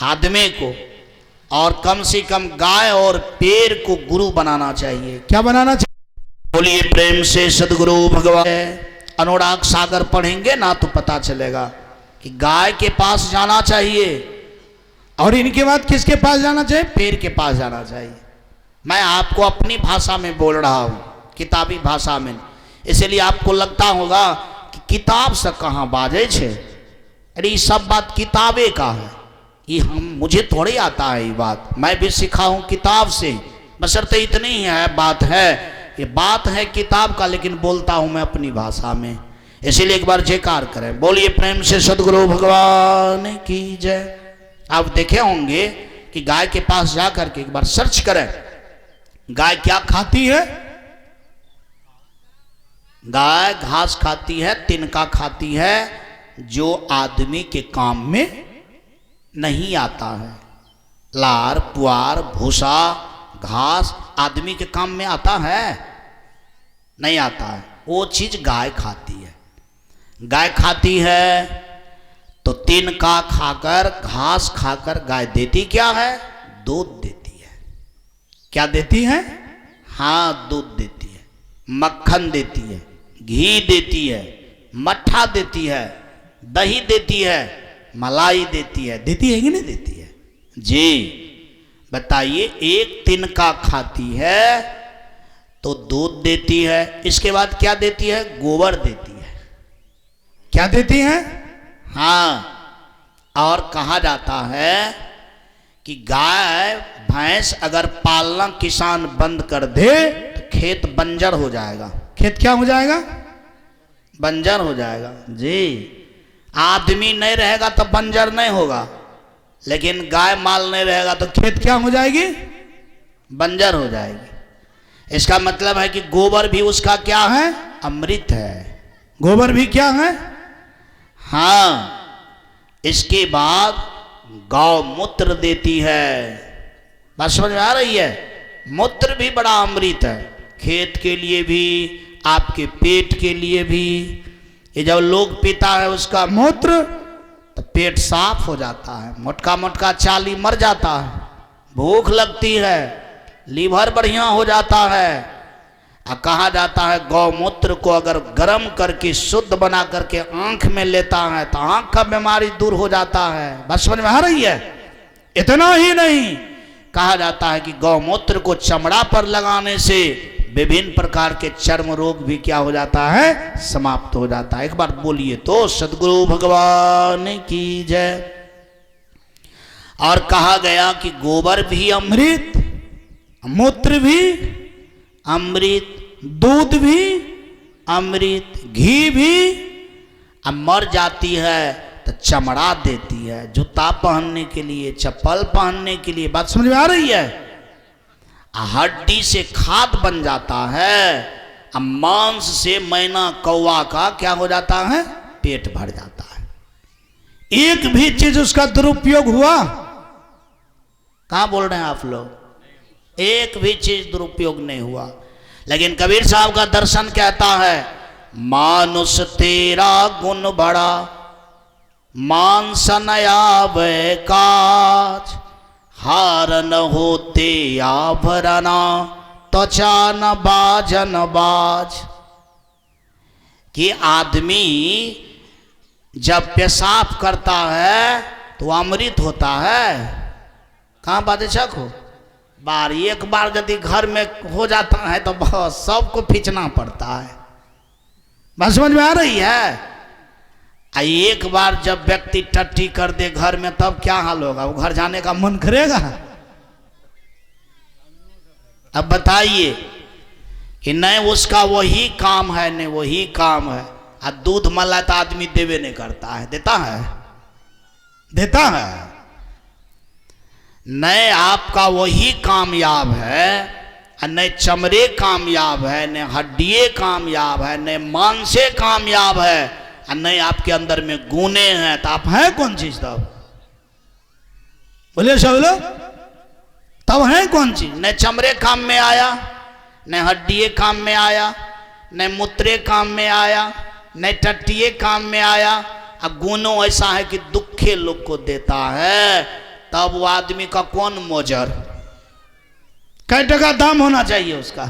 आदमी को और कम से कम गाय और पेड़ को गुरु बनाना चाहिए। क्या बनाना चाहिए? बोलिए प्रेम से सदगुरु भगवान। अनुराग सागर पढ़ेंगे ना तो पता चलेगा कि गाय के पास जाना चाहिए और इनके बाद किसके पास जाना चाहिए? पेड़ के पास जाना चाहिए। मैं आपको अपनी भाषा में बोल रहा हूं, किताबी भाषा में, इसलिए आपको लगता होगा कि किताब से कहाँ बाजे छे। अरे ये सब बात किताबे का है, ये मुझे थोड़ी आता है। ये बात मैं भी सीखा हूं किताब से, बशर्ते इतनी ही है बात है, ये बात है किताब का, लेकिन बोलता हूं मैं अपनी भाषा में। इसीलिए एक बार जयकार करें, बोलिए प्रेम से सदगुरु भगवान की जय। आप देखे होंगे कि गाय के पास जाकर के एक बार सर्च करें, गाय क्या खाती है? गाय घास खाती है, तिनका खाती है, जो आदमी के काम में नहीं आता है। लार, पुआर, भूसा, घास आदमी के काम में आता है? नहीं आता है। वो चीज गाय खाती है। गाय खाती है तो तिनका खाकर, घास खाकर गाय देती क्या है? दूध देती है। क्या देती है? हाँ, दूध देती है, मक्खन देती है, घी देती है, मट्ठा देती है, दही देती है, मलाई देती है। देती है कि नहीं देती है? जी बताइए, एक तिनका खाती है तो दूध देती है, इसके बाद क्या देती है? गोबर देती है। क्या देती है? हाँ, और कहा जाता है कि गाय भैंस अगर पालना किसान बंद कर दे तो खेत बंजर हो जाएगा। खेत क्या हो जाएगा? बंजर हो जाएगा। जी, आदमी नहीं रहेगा तो बंजर नहीं होगा, लेकिन गाय माल नहीं रहेगा तो खेत क्या हो जाएगी? बंजर हो जाएगी। इसका मतलब है कि गोबर भी उसका क्या है? अमृत है। गोबर भी क्या है? हाँ। इसके बाद गौ मूत्र देती है। बात समझ में आ रही है? मूत्र भी बड़ा अमृत है, खेत के लिए भी, आपके पेट के लिए भी। ये जब लोग पीता है उसका मूत्र तो पेट साफ हो जाता है, मोटका मोटका चाली मर जाता है, भूख लगती है, लीवर बढ़िया हो जाता है। और कहा जाता है गौमूत्र को अगर गर्म करके शुद्ध बना करके आंख में लेता है तो आंख का बीमारी दूर हो जाता है। बस समझ में आ रही है? इतना ही नहीं, कहा जाता है कि गौमूत्र को चमड़ा पर लगाने से विभिन्न प्रकार के चर्म रोग भी क्या हो जाता है? समाप्त हो जाता है। एक बार बोलिए तो सदगुरु भगवान की जय। और कहा गया कि गोबर भी अमृत, मूत्र भी अमृत, दूध भी अमृत, घी भी। अब मर जाती है तो चमड़ा देती है, जूता पहनने के लिए, चप्पल पहनने के लिए। बात समझ में आ रही है? हड्डी से खाद बन जाता है, अब मांस से मैना कौवा का क्या हो जाता है? पेट भर जाता है। एक भी चीज उसका दुरुपयोग हुआ? कहां बोल रहे हैं आप लोग? एक भी चीज दुरुपयोग नहीं हुआ। लेकिन कबीर साहब का दर्शन कहता है मानुष तेरा गुण बड़ा, मांस न आवे काज, हार न होते आभरणा, त्वचा न बाजन बाज। कि आदमी जब पेशाब करता है तो अमृत होता है। कहाँ बादशाह को बार एक बार यदि घर में हो जाता है तो बस सबको खींचना पड़ता है। बस समझ में आ रही है? एक बार जब व्यक्ति टट्टी कर दे घर में तब क्या हाल होगा? वो घर जाने का मन करेगा? अब बताइए कि नहीं उसका वही काम है, नहीं वही काम है। दूध मलाई तो आदमी देवे नहीं करता है, देता है? देता है? नहीं आपका वही कामयाब है, न चमड़े कामयाब है, न हड्डियाँ कामयाब है, न मांसे कामयाब है, और नहीं आपके अंदर में गुने हैं। तो आप हैं कौन चीज तब? बोलिए सब लोग, तब हैं कौन चीज? न चमड़े काम में आया, न हड्डियाँ काम में आया, न मूत्रे काम में आया, न टट्टिए काम में आया। और गुणों ऐसा है कि दुखे लोग को देता है। तब वो आदमी का कौन मोजर? कई टका दाम होना चाहिए उसका।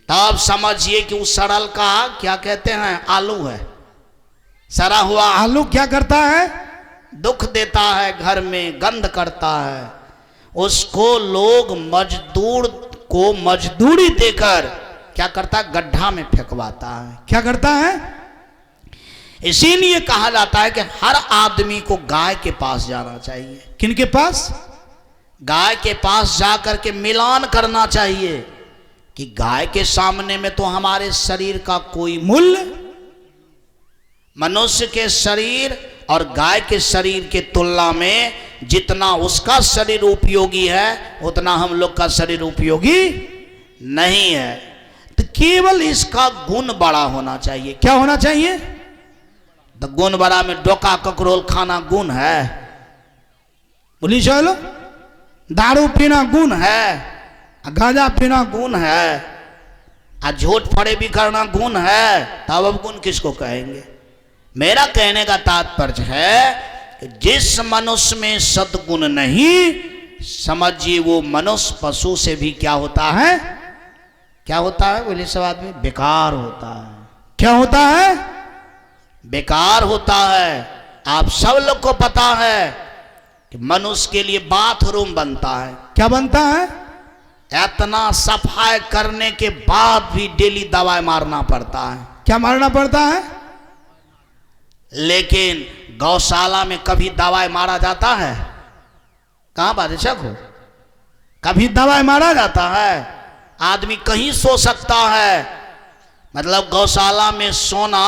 तब समझिए कि उस सड़ल का क्या कहते हैं? आलू है। सड़ा हुआ आलू क्या करता है? दुख देता है, घर में गंध करता है। उसको लोग मजदूर को मजदूरी देकर क्या करता है? गड्ढा में फेंकवाता है। क्या करता है? इसीलिए कहा जाता है कि हर आदमी को गाय के पास जाना चाहिए। किनके पास? गाय के पास जाकर के मिलान करना चाहिए कि गाय के सामने में तो हमारे शरीर का कोई मूल्य, मनुष्य के शरीर और गाय के शरीर के तुलना में जितना उसका शरीर उपयोगी है उतना हम लोग का शरीर उपयोगी नहीं है। तो केवल इसका गुण बड़ा होना चाहिए। क्या होना चाहिए? तो गुण बड़ा में डोका ककरोल खाना गुण है? बोली चलो, दारू पीना गुण है, गांजा पीना गुण है, झूठ फड़े भी करना गुण है। तब अब गुण किसको कहेंगे? मेरा कहने का तात्पर्य है कि जिस मनुष्य में सद्गुण नहीं, समझिए वो मनुष्य पशु से भी क्या होता है? क्या होता है? बोले सब आदमी, बेकार होता है। क्या होता है? बेकार होता है। आप सब लोग को पता है कि मनुष्य के लिए बाथरूम बनता है। क्या बनता है? इतना सफाई करने के बाद भी डेली दवाई मारना पड़ता है। क्या मारना पड़ता है? लेकिन गौशाला में कभी दवाई मारा जाता है? कहां बादशाह को कभी दवाई मारा जाता है? आदमी कहीं सो सकता है। मतलब गौशाला में सोना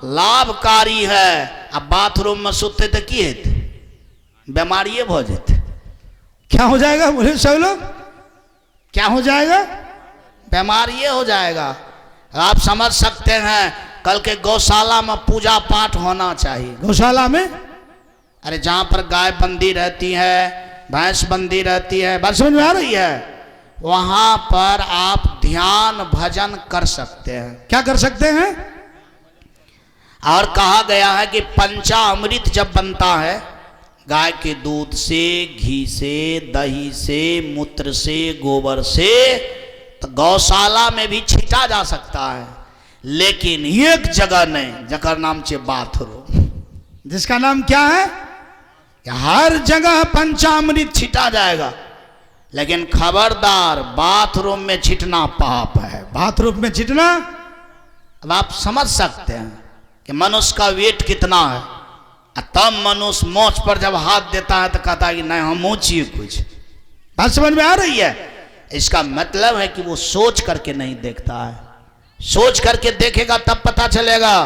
लाभकारी है। अब बाथरूम में सोते तो की हेते? बीमारी हो जाते। क्या हो जाएगा? बोले सब लोग, क्या हो जाएगा? बीमारी हो जाएगा। आप समझ सकते हैं कल के गौशाला में पूजा पाठ होना चाहिए। गौशाला में अरे जहां पर गाय बंदी रहती है, भैंस बंदी रहती है, बात समझ में आ रही है, वहां पर आप ध्यान भजन कर सकते हैं। क्या कर सकते हैं? और कहा गया है कि पंचामृत जब बनता है, गाय के दूध से, घी से, दही से, मूत्र से, गोबर से, तो गौशाला में भी छीटा जा सकता है, लेकिन एक जगह नहीं, जगह नाम से बाथरूम, जिसका नाम क्या है, हर जगह पंचामृत छिटा जाएगा, लेकिन खबरदार बाथरूम में छिटना पाप है। बाथरूम में छिटना, अब आप समझ सकते हैं कि मनुष्य का वेट कितना है, तब मनुष्य मोच पर जब हाथ देता है तो कहता है कि नहीं हम मोचिए कुछ। बात समझ में आ रही है? इसका मतलब है कि वो सोच करके नहीं देखता है। सोच करके देखेगा तब पता चलेगा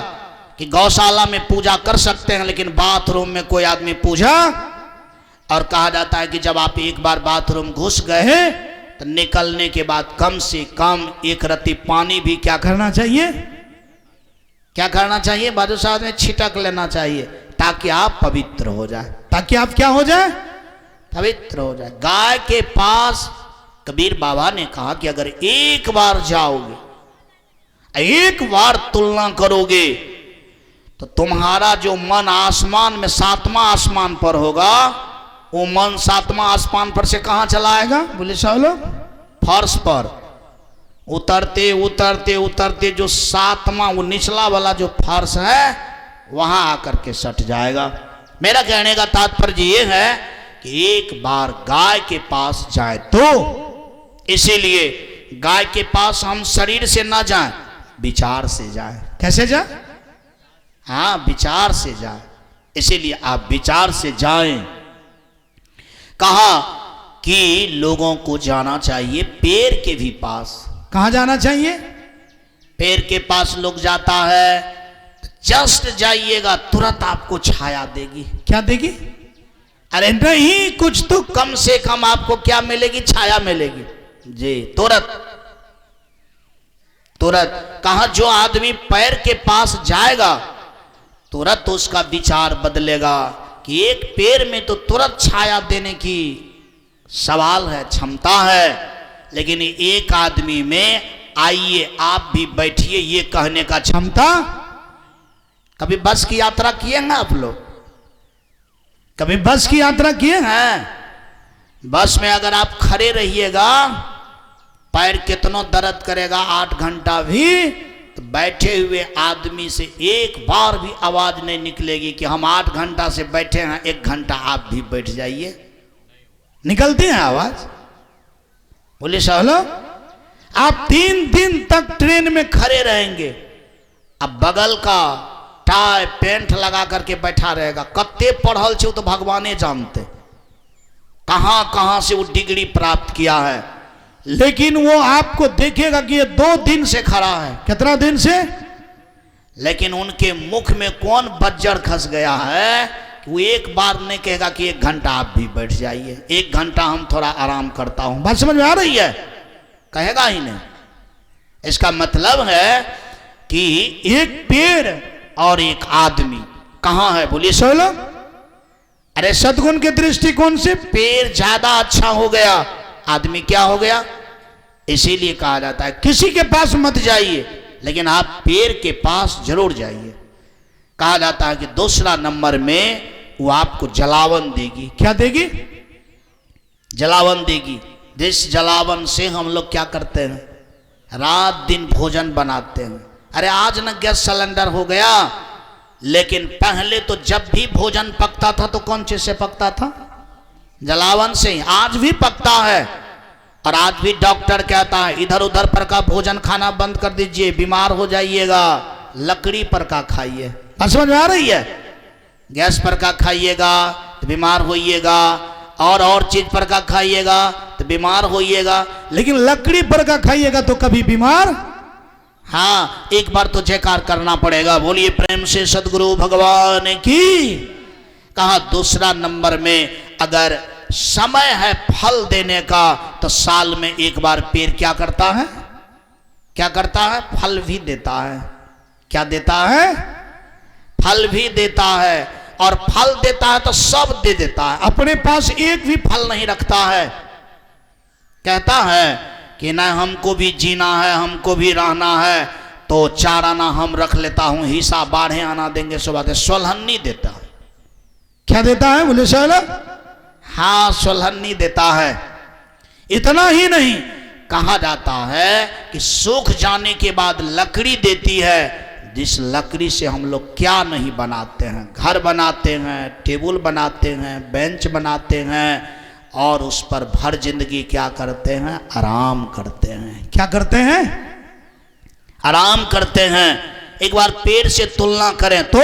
कि गौशाला में पूजा कर सकते हैं, लेकिन बाथरूम में कोई आदमी पूजा, और कहा जाता है कि जब आप एक बार बाथरूम घुस गए तो निकलने के बाद कम से कम एक रत्ती पानी भी क्या करना चाहिए, क्या करना चाहिए, बाजू साहब में छिटक लेना चाहिए, ताकि आप पवित्र हो जाए, ताकि आप क्या हो जाए, पवित्र हो जाए। गाय के पास कबीर बाबा ने कहा कि अगर एक बार जाओगे, एक बार तुलना करोगे, तो तुम्हारा जो मन आसमान में 7वां आसमान पर होगा, वो मन 7वां आसमान पर से कहां चला आएगा, बोले साहब, फर्श पर उतरते उतरते उतरते जो 7वां वो निचला वाला जो फर्श है वहां आकर के सट जाएगा। मेरा कहने का तात्पर्य ये है कि एक बार गाय के पास जाए तो, इसीलिए गाय के पास हम शरीर से ना जाएं, विचार से जाएं। कैसे जाए? हाँ, विचार से जाए, इसीलिए आप विचार से जाएं। कहा कि लोगों को जाना चाहिए पेड़ के भी पास। कहां जाना चाहिए? पेड़ के पास लोग जाता है, जस्ट जाइएगा तुरंत आपको छाया देगी। क्या देगी? अरे नहीं, कुछ तो कम से कम आपको क्या मिलेगी, छाया मिलेगी जी, तुरंत तुरंत। कहा जो आदमी पैर के पास जाएगा तुरंत उसका विचार बदलेगा कि एक पेड़ में तो तुरंत छाया देने की सवाल है, क्षमता है, लेकिन एक आदमी में आइए आप भी बैठिए ये कहने का क्षमता। कभी बस की यात्रा किए हैं आप लोग? कभी बस की यात्रा किए हैं? बस में अगर आप खड़े रहिएगा, पैर कितना दर्द करेगा, 8 घंटा भी, तो बैठे हुए आदमी से एक बार भी आवाज नहीं निकलेगी कि हम 8 घंटा से बैठे हैं, 1 घंटा आप भी बैठ जाइए। निकलती है आवाज? बोले साहब, आप 3 दिन तक ट्रेन में खड़े रहेंगे, अब बगल का टाई पेंट लगा करके बैठा रहेगा, कत्ते पढ़ल छे तो भगवाने जानते, कहां कहां से वो डिग्री प्राप्त किया है, लेकिन वो आपको देखेगा कि ये 2 दिन से खड़ा है। कितना दिन से? लेकिन उनके मुख में कौन बज्जर खस गया है कि वो एक बार नहीं कहेगा कि 1 घंटा आप भी बैठ जाइए, 1 घंटा हम थोड़ा आराम करता हूं। बात समझ में आ रही है? कहेगा ही नहीं। इसका मतलब है कि एक पेड़ और एक आदमी कहां है, बोलिए सोलो। अरे सद्गुण के दृष्टिकोण से पेड़ ज्यादा अच्छा हो गया, आदमी क्या हो गया। इसीलिए कहा जाता है किसी के पास मत जाइए, लेकिन आप पेड़ के पास जरूर जाइए। कहा जाता है कि दूसरा नंबर में वो आपको जलावन देगी। क्या देगी? जलावन देगी। जिस जलावन से हम लोग क्या करते हैं, रात दिन भोजन बनाते हैं। अरे आज न गैस सिलेंडर हो गया, लेकिन पहले तो जब भी भोजन पकता था तो कौन चीज से पकता था? जलावन से ही। आज भी पकता है, और आज भी डॉक्टर कहता है इधर उधर पर का भोजन खाना बंद कर दीजिए, बीमार हो जाइएगा, लकड़ी पर का खाइए। समझ में आ रही है? गैस पर का खाइएगा तो बीमार होइएगा, और चीज पर का खाइएगा तो बीमार होइएगा, लेकिन लकड़ी पर का खाइएगा तो कभी बीमार। हाँ, एक बार तो जयकार करना पड़ेगा, बोलिए प्रेम से सदगुरु भगवान की। कहा दूसरा नंबर में अगर समय है फल देने का, तो साल में एक बार पेड़ क्या करता है? क्या करता है? फल भी देता है। क्या देता है? फल भी देता है। और फल देता है तो सब दे देता है, अपने पास एक भी फल नहीं रखता है। कहता है कि ना हमको भी जीना है, हमको भी रहना है, तो 4 आना हम रख लेता हूं, हिस्सा 12 आना देंगे। सो बात है, सोलहन्नी देता है। क्या देता है बोले साला? हाँ, सोलहन्नी देता है। इतना ही नहीं, कहा जाता है कि सूख जाने के बाद लकड़ी देती है, जिस लकड़ी से हम लोग क्या नहीं बनाते हैं, घर बनाते हैं, टेबल बनाते हैं, बेंच बनाते हैं, और उस पर भर जिंदगी क्या करते हैं, आराम करते हैं। क्या करते हैं? आराम करते हैं। एक बार पेड़ से तुलना करें तो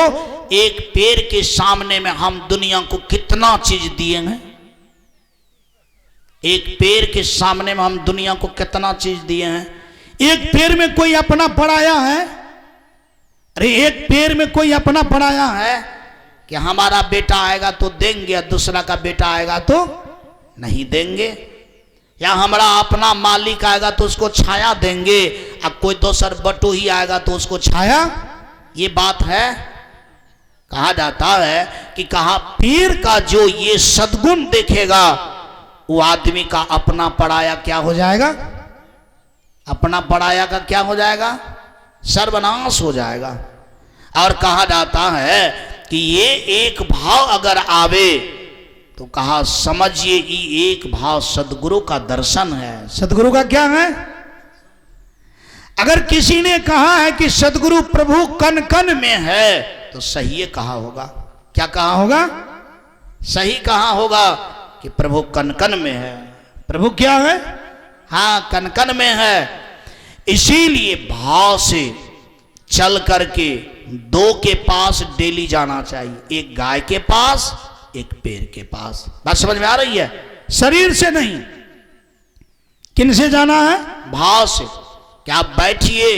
एक पेड़ के सामने में हम दुनिया को कितना चीज दिए हैं। एक पेड़ के सामने में हम दुनिया को कितना चीज दिए हैं। एक पेड़ में कोई अपना पढ़ाया है? अरे एक पेड़ में कोई अपना पढ़ाया है कि हमारा बेटा आएगा तो देंगे, और दूसरा का बेटा आएगा तो नहीं देंगे, या हमारा अपना मालिक आएगा तो उसको छाया देंगे, अब कोई दूसर बटू ही आएगा तो उसको छाया। ये बात है। कहा जाता है कि कहा पीर का जो ये सद्गुण देखेगा, वो आदमी का अपना पराया क्या हो जाएगा, अपना पराया का क्या हो जाएगा, सर्वनाश हो जाएगा। और कहा जाता है कि ये एक भाव अगर आवे तो कहा समझिए ये एक भाव सदगुरु का दर्शन है। सदगुरु का क्या है? अगर किसी ने कहा है कि सदगुरु प्रभु कन कन में है तो सही कहा होगा। क्या कहा होगा? सही कहा होगा कि प्रभु कन कन में है। प्रभु क्या है? हाँ, कन कन में है। इसीलिए भाव से चल करके 2 के पास डेली जाना चाहिए, एक गाय के पास, एक पेड़ के पास। बात समझ में आ रही है? शरीर से नहीं, किन से जाना है? भाव से। क्या आप बैठिए,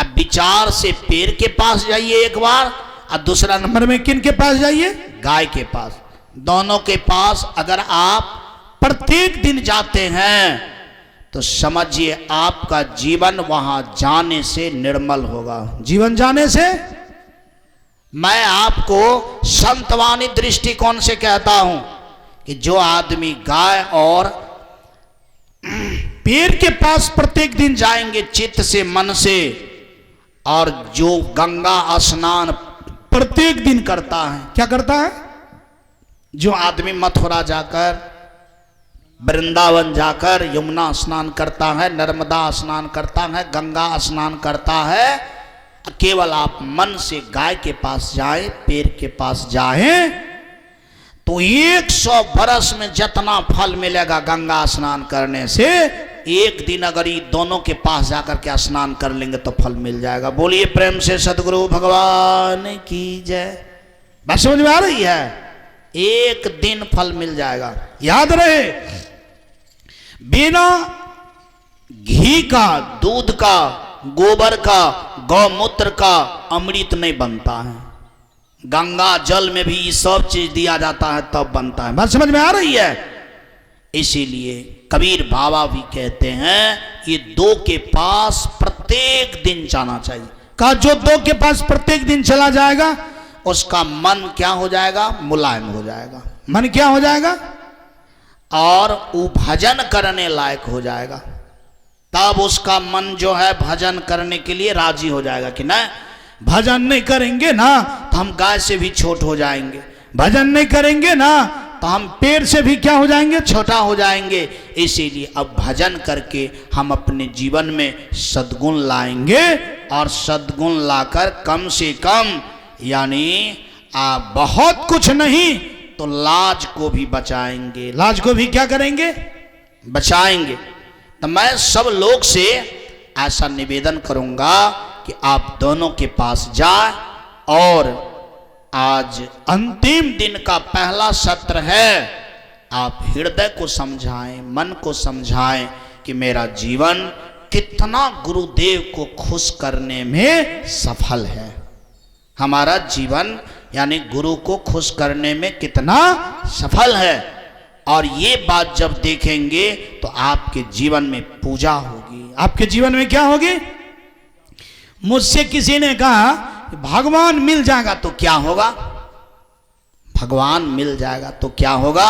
अब विचार से पेड़ के पास जाइए एक बार, और दूसरा नंबर में किन के पास जाइए? गाय के पास। दोनों के पास अगर आप प्रत्येक दिन जाते हैं तो समझिए आपका जीवन वहां जाने से निर्मल होगा। जीवन जाने से? मैं आपको संतवानी दृष्टिकोण से कहता हूं कि जो आदमी गाय और पेड़ के पास प्रत्येक दिन जाएंगे चित्त से, मन से, और जो गंगा स्नान प्रत्येक दिन करता है। क्या करता है? जो आदमी मथुरा जाकर, वृंदावन जाकर यमुना स्नान करता है, नर्मदा स्नान करता है, गंगा स्नान करता है, केवल आप मन से गाय के पास जाए, पेड़ के पास जाए, तो 100 बरस में जितना फल मिलेगा गंगा स्नान करने से, एक दिन अगर ये दोनों के पास जाकर के स्नान कर लेंगे तो फल मिल जाएगा। बोलिए प्रेम से सदगुरु भगवान की जय। बात समझ में आ रही है? एक दिन फल मिल जाएगा। याद रहे, बिना घी का, दूध का, गोबर का, गौमूत्र का अमृत नहीं बनता है। गंगा जल में भी ये सब चीज दिया जाता है तब बनता है। बात समझ में आ रही है? इसीलिए कबीर बाबा भी कहते हैं ये 2 के पास प्रत्येक दिन जाना चाहिए। का जो 2 के पास प्रत्येक दिन चला जाएगा उसका मन क्या हो जाएगा, मुलायम हो जाएगा। मन क्या हो जाएगा? और वो भजन करने लायक हो जाएगा। तब उसका मन जो है भजन करने के लिए राजी हो जाएगा कि ना, भजन नहीं करेंगे ना तो हम गाय से भी छोट हो जाएंगे, भजन नहीं करेंगे ना तो हम पेड़ से भी क्या हो जाएंगे, छोटा हो जाएंगे। इसीलिए अब भजन करके हम अपने जीवन में सद्गुण लाएंगे, और सद्गुण लाकर कम से कम यानी बहुत कुछ नहीं तो लाज को भी बचाएंगे। लाज को भी क्या करेंगे, बचाएंगे। तो मैं सब लोग से ऐसा निवेदन करूंगा कि आप दोनों के पास जाए, और आज अंतिम दिन का पहला सत्र है, आप हृदय को समझाएं, मन को समझाएं कि मेरा जीवन कितना गुरुदेव को खुश करने में सफल है। हमारा जीवन यानी गुरु को खुश करने में कितना सफल है। और ये बात जब देखेंगे तो आपके जीवन में पूजा होगी। आपके जीवन में क्या होगी? मुझसे किसी ने कहा भगवान मिल जाएगा तो क्या होगा? भगवान मिल जाएगा तो क्या होगा?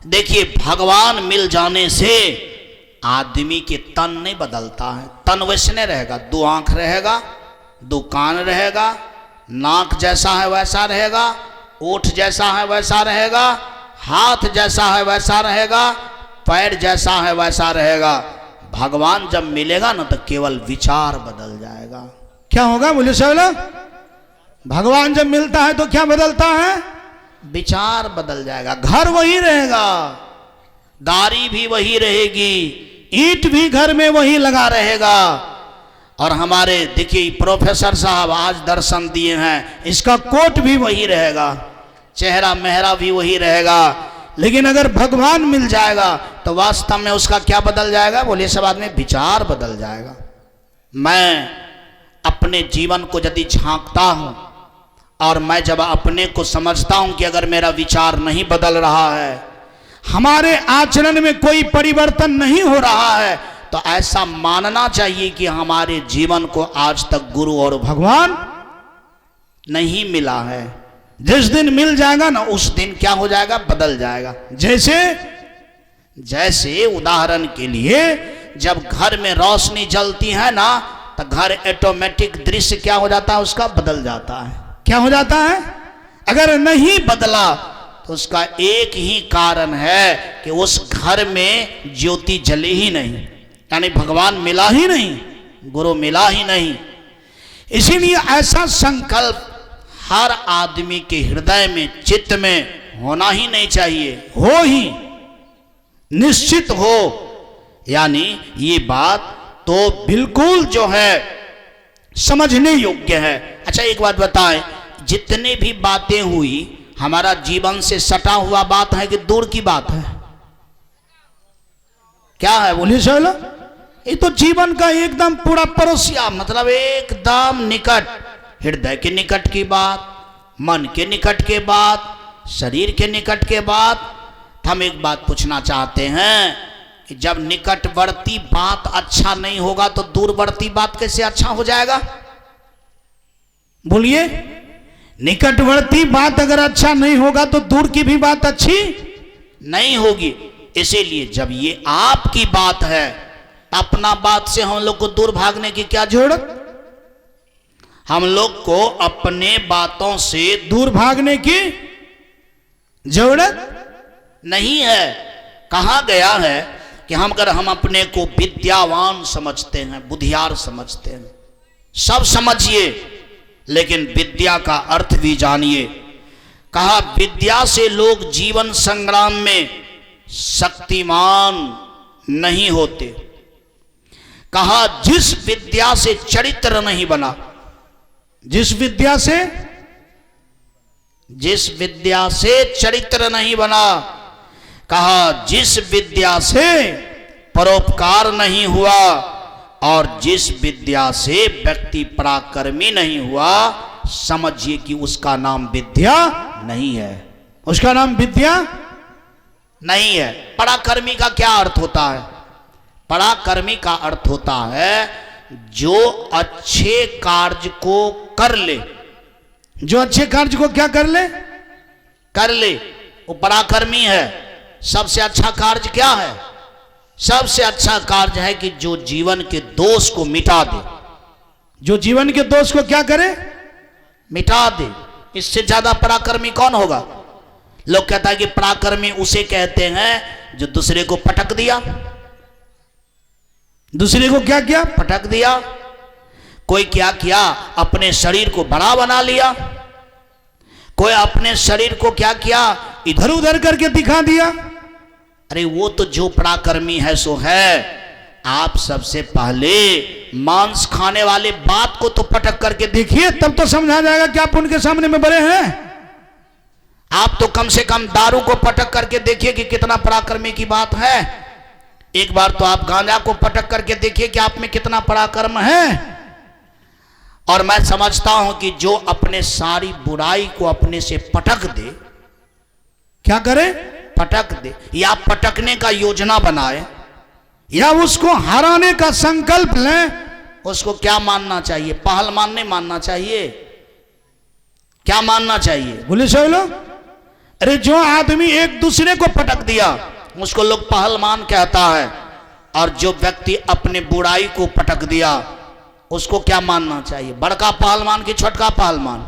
देखिए, भगवान मिल जाने से आदमी के तन नहीं बदलता है। तन वैसे नहीं रहेगा, 2 आंख रहेगा, 2 कान रहेगा, नाक जैसा है वैसा रहेगा, ओठ जैसा है वैसा रहेगा, हाथ जैसा है वैसा रहेगा, पैर जैसा है वैसा रहेगा। भगवान जब मिलेगा ना तो केवल विचार बदल जाएगा। क्या होगा बोले सब लोग? भगवान जब मिलता है तो क्या बदलता है? विचार बदल जाएगा। घर वही रहेगा, दाढ़ी भी वही रहेगी, ईंट भी घर में वही लगा रहेगा। और हमारे देखिए प्रोफेसर साहब आज दर्शन दिए हैं, इसका कोट भी वही रहेगा, चेहरा मेहरा भी वही रहेगा। लेकिन अगर भगवान मिल जाएगा तो वास्तव में उसका क्या बदल जाएगा? बोलिए सब आदमी, विचार बदल जाएगा। मैं अपने जीवन को यदि झांकता हूं और मैं जब अपने को समझता हूं कि अगर मेरा विचार नहीं बदल रहा है, हमारे आचरण में कोई परिवर्तन नहीं हो रहा है, तो ऐसा मानना चाहिए कि हमारे जीवन को आज तक गुरु और भगवान नहीं मिला है। जिस दिन मिल जाएगा ना उस दिन क्या हो जाएगा? बदल जाएगा। जैसे उदाहरण के लिए जब घर में रोशनी जलती है ना तो घर ऑटोमेटिक दृश्य क्या हो जाता है? उसका बदल जाता है। क्या हो जाता है? अगर नहीं बदला तो उसका एक ही कारण है कि उस घर में ज्योति जली ही नहीं, यानी भगवान मिला ही नहीं, गुरु मिला ही नहीं। इसीलिए ऐसा संकल्प हर आदमी के हृदय में, चित्त में होना ही नहीं चाहिए, हो ही निश्चित हो। यानी ये बात तो बिल्कुल जो है समझने योग्य है। अच्छा एक बात बताएं, जितने भी बातें हुई हमारा जीवन से सटा हुआ बात है कि दूर की बात है? क्या है बोलिए सोलो? ये तो जीवन का एकदम पूरा पड़ोसिया, मतलब एकदम निकट, हृदय के निकट की बात, मन के निकट के बात, शरीर के निकट के बात। हम एक बात पूछना चाहते हैं कि जब निकटवर्ती बात अच्छा नहीं होगा तो दूरवर्ती बात कैसे अच्छा हो जाएगा? बोलिए, निकटवर्ती बात अगर अच्छा नहीं होगा तो दूर की भी बात अच्छी नहीं होगी। इसीलिए जब ये आपकी बात है, अपना बात से हम लोग को दूर भागने की क्या जरूरत? हम लोग को अपने बातों से दूर भागने की जरूरत नहीं है। कहा गया है कि अगर हम अपने को विद्यावान समझते हैं, बुद्धियार समझते हैं, सब समझिए लेकिन विद्या का अर्थ भी जानिए। कहा विद्या से लोग जीवन संग्राम में शक्तिमान नहीं होते। कहा जिस विद्या से चरित्र नहीं बना, जिस विद्या से चरित्र नहीं बना, कहा जिस विद्या से परोपकार नहीं हुआ और जिस विद्या से व्यक्ति पराक्रमी नहीं हुआ, समझिए कि उसका नाम विद्या नहीं है। उसका नाम विद्या नहीं है। पराक्रमी का क्या अर्थ होता है? पराक्रमी का अर्थ होता है जो अच्छे कार्य को कर ले। जो अच्छे कार्य को क्या कर ले? कर ले, वो पराक्रमी है। सबसे अच्छा कार्य क्या है? सबसे अच्छा कार्य है कि जो जीवन के दोष को मिटा दे। जो जीवन के दोष को क्या करे? मिटा दे। इससे ज्यादा पराक्रमी कौन होगा? लोग कहता है कि पराक्रमी उसे कहते हैं जो दूसरे को पटक दिया। दूसरे को क्या किया? पटक दिया। कोई क्या किया? अपने शरीर को बड़ा बना लिया। कोई अपने शरीर को क्या किया? इधर उधर करके दिखा दिया। अरे वो तो जो पराक्रमी है सो है। आप सबसे पहले मांस खाने वाले बात को तो पटक करके देखिए, तब तो समझा जाएगा कि आप उनके सामने में बड़े हैं। आप तो कम से कम दारू को पटक करके देखिए कि कितना पराक्रमी की बात है। एक बार तो आप गांजा को पटक करके देखिए कि आप में कितना पराक्रम है। और मैं समझता हूं कि जो अपने सारी बुराई को अपने से पटक दे, क्या करे? पटक दे, या पटकने का योजना बनाए, या उसको हराने का संकल्प लें, उसको क्या मानना चाहिए? पहलवान नहीं मानना चाहिए। क्या मानना चाहिए? बोले सब लोग, अरे जो आदमी एक दूसरे को पटक दिया उसको लोग पहलवान कहता है, और जो व्यक्ति अपने बुराई को पटक दिया उसको क्या मानना चाहिए? बड़का पहलवान की छोटका पहलवान?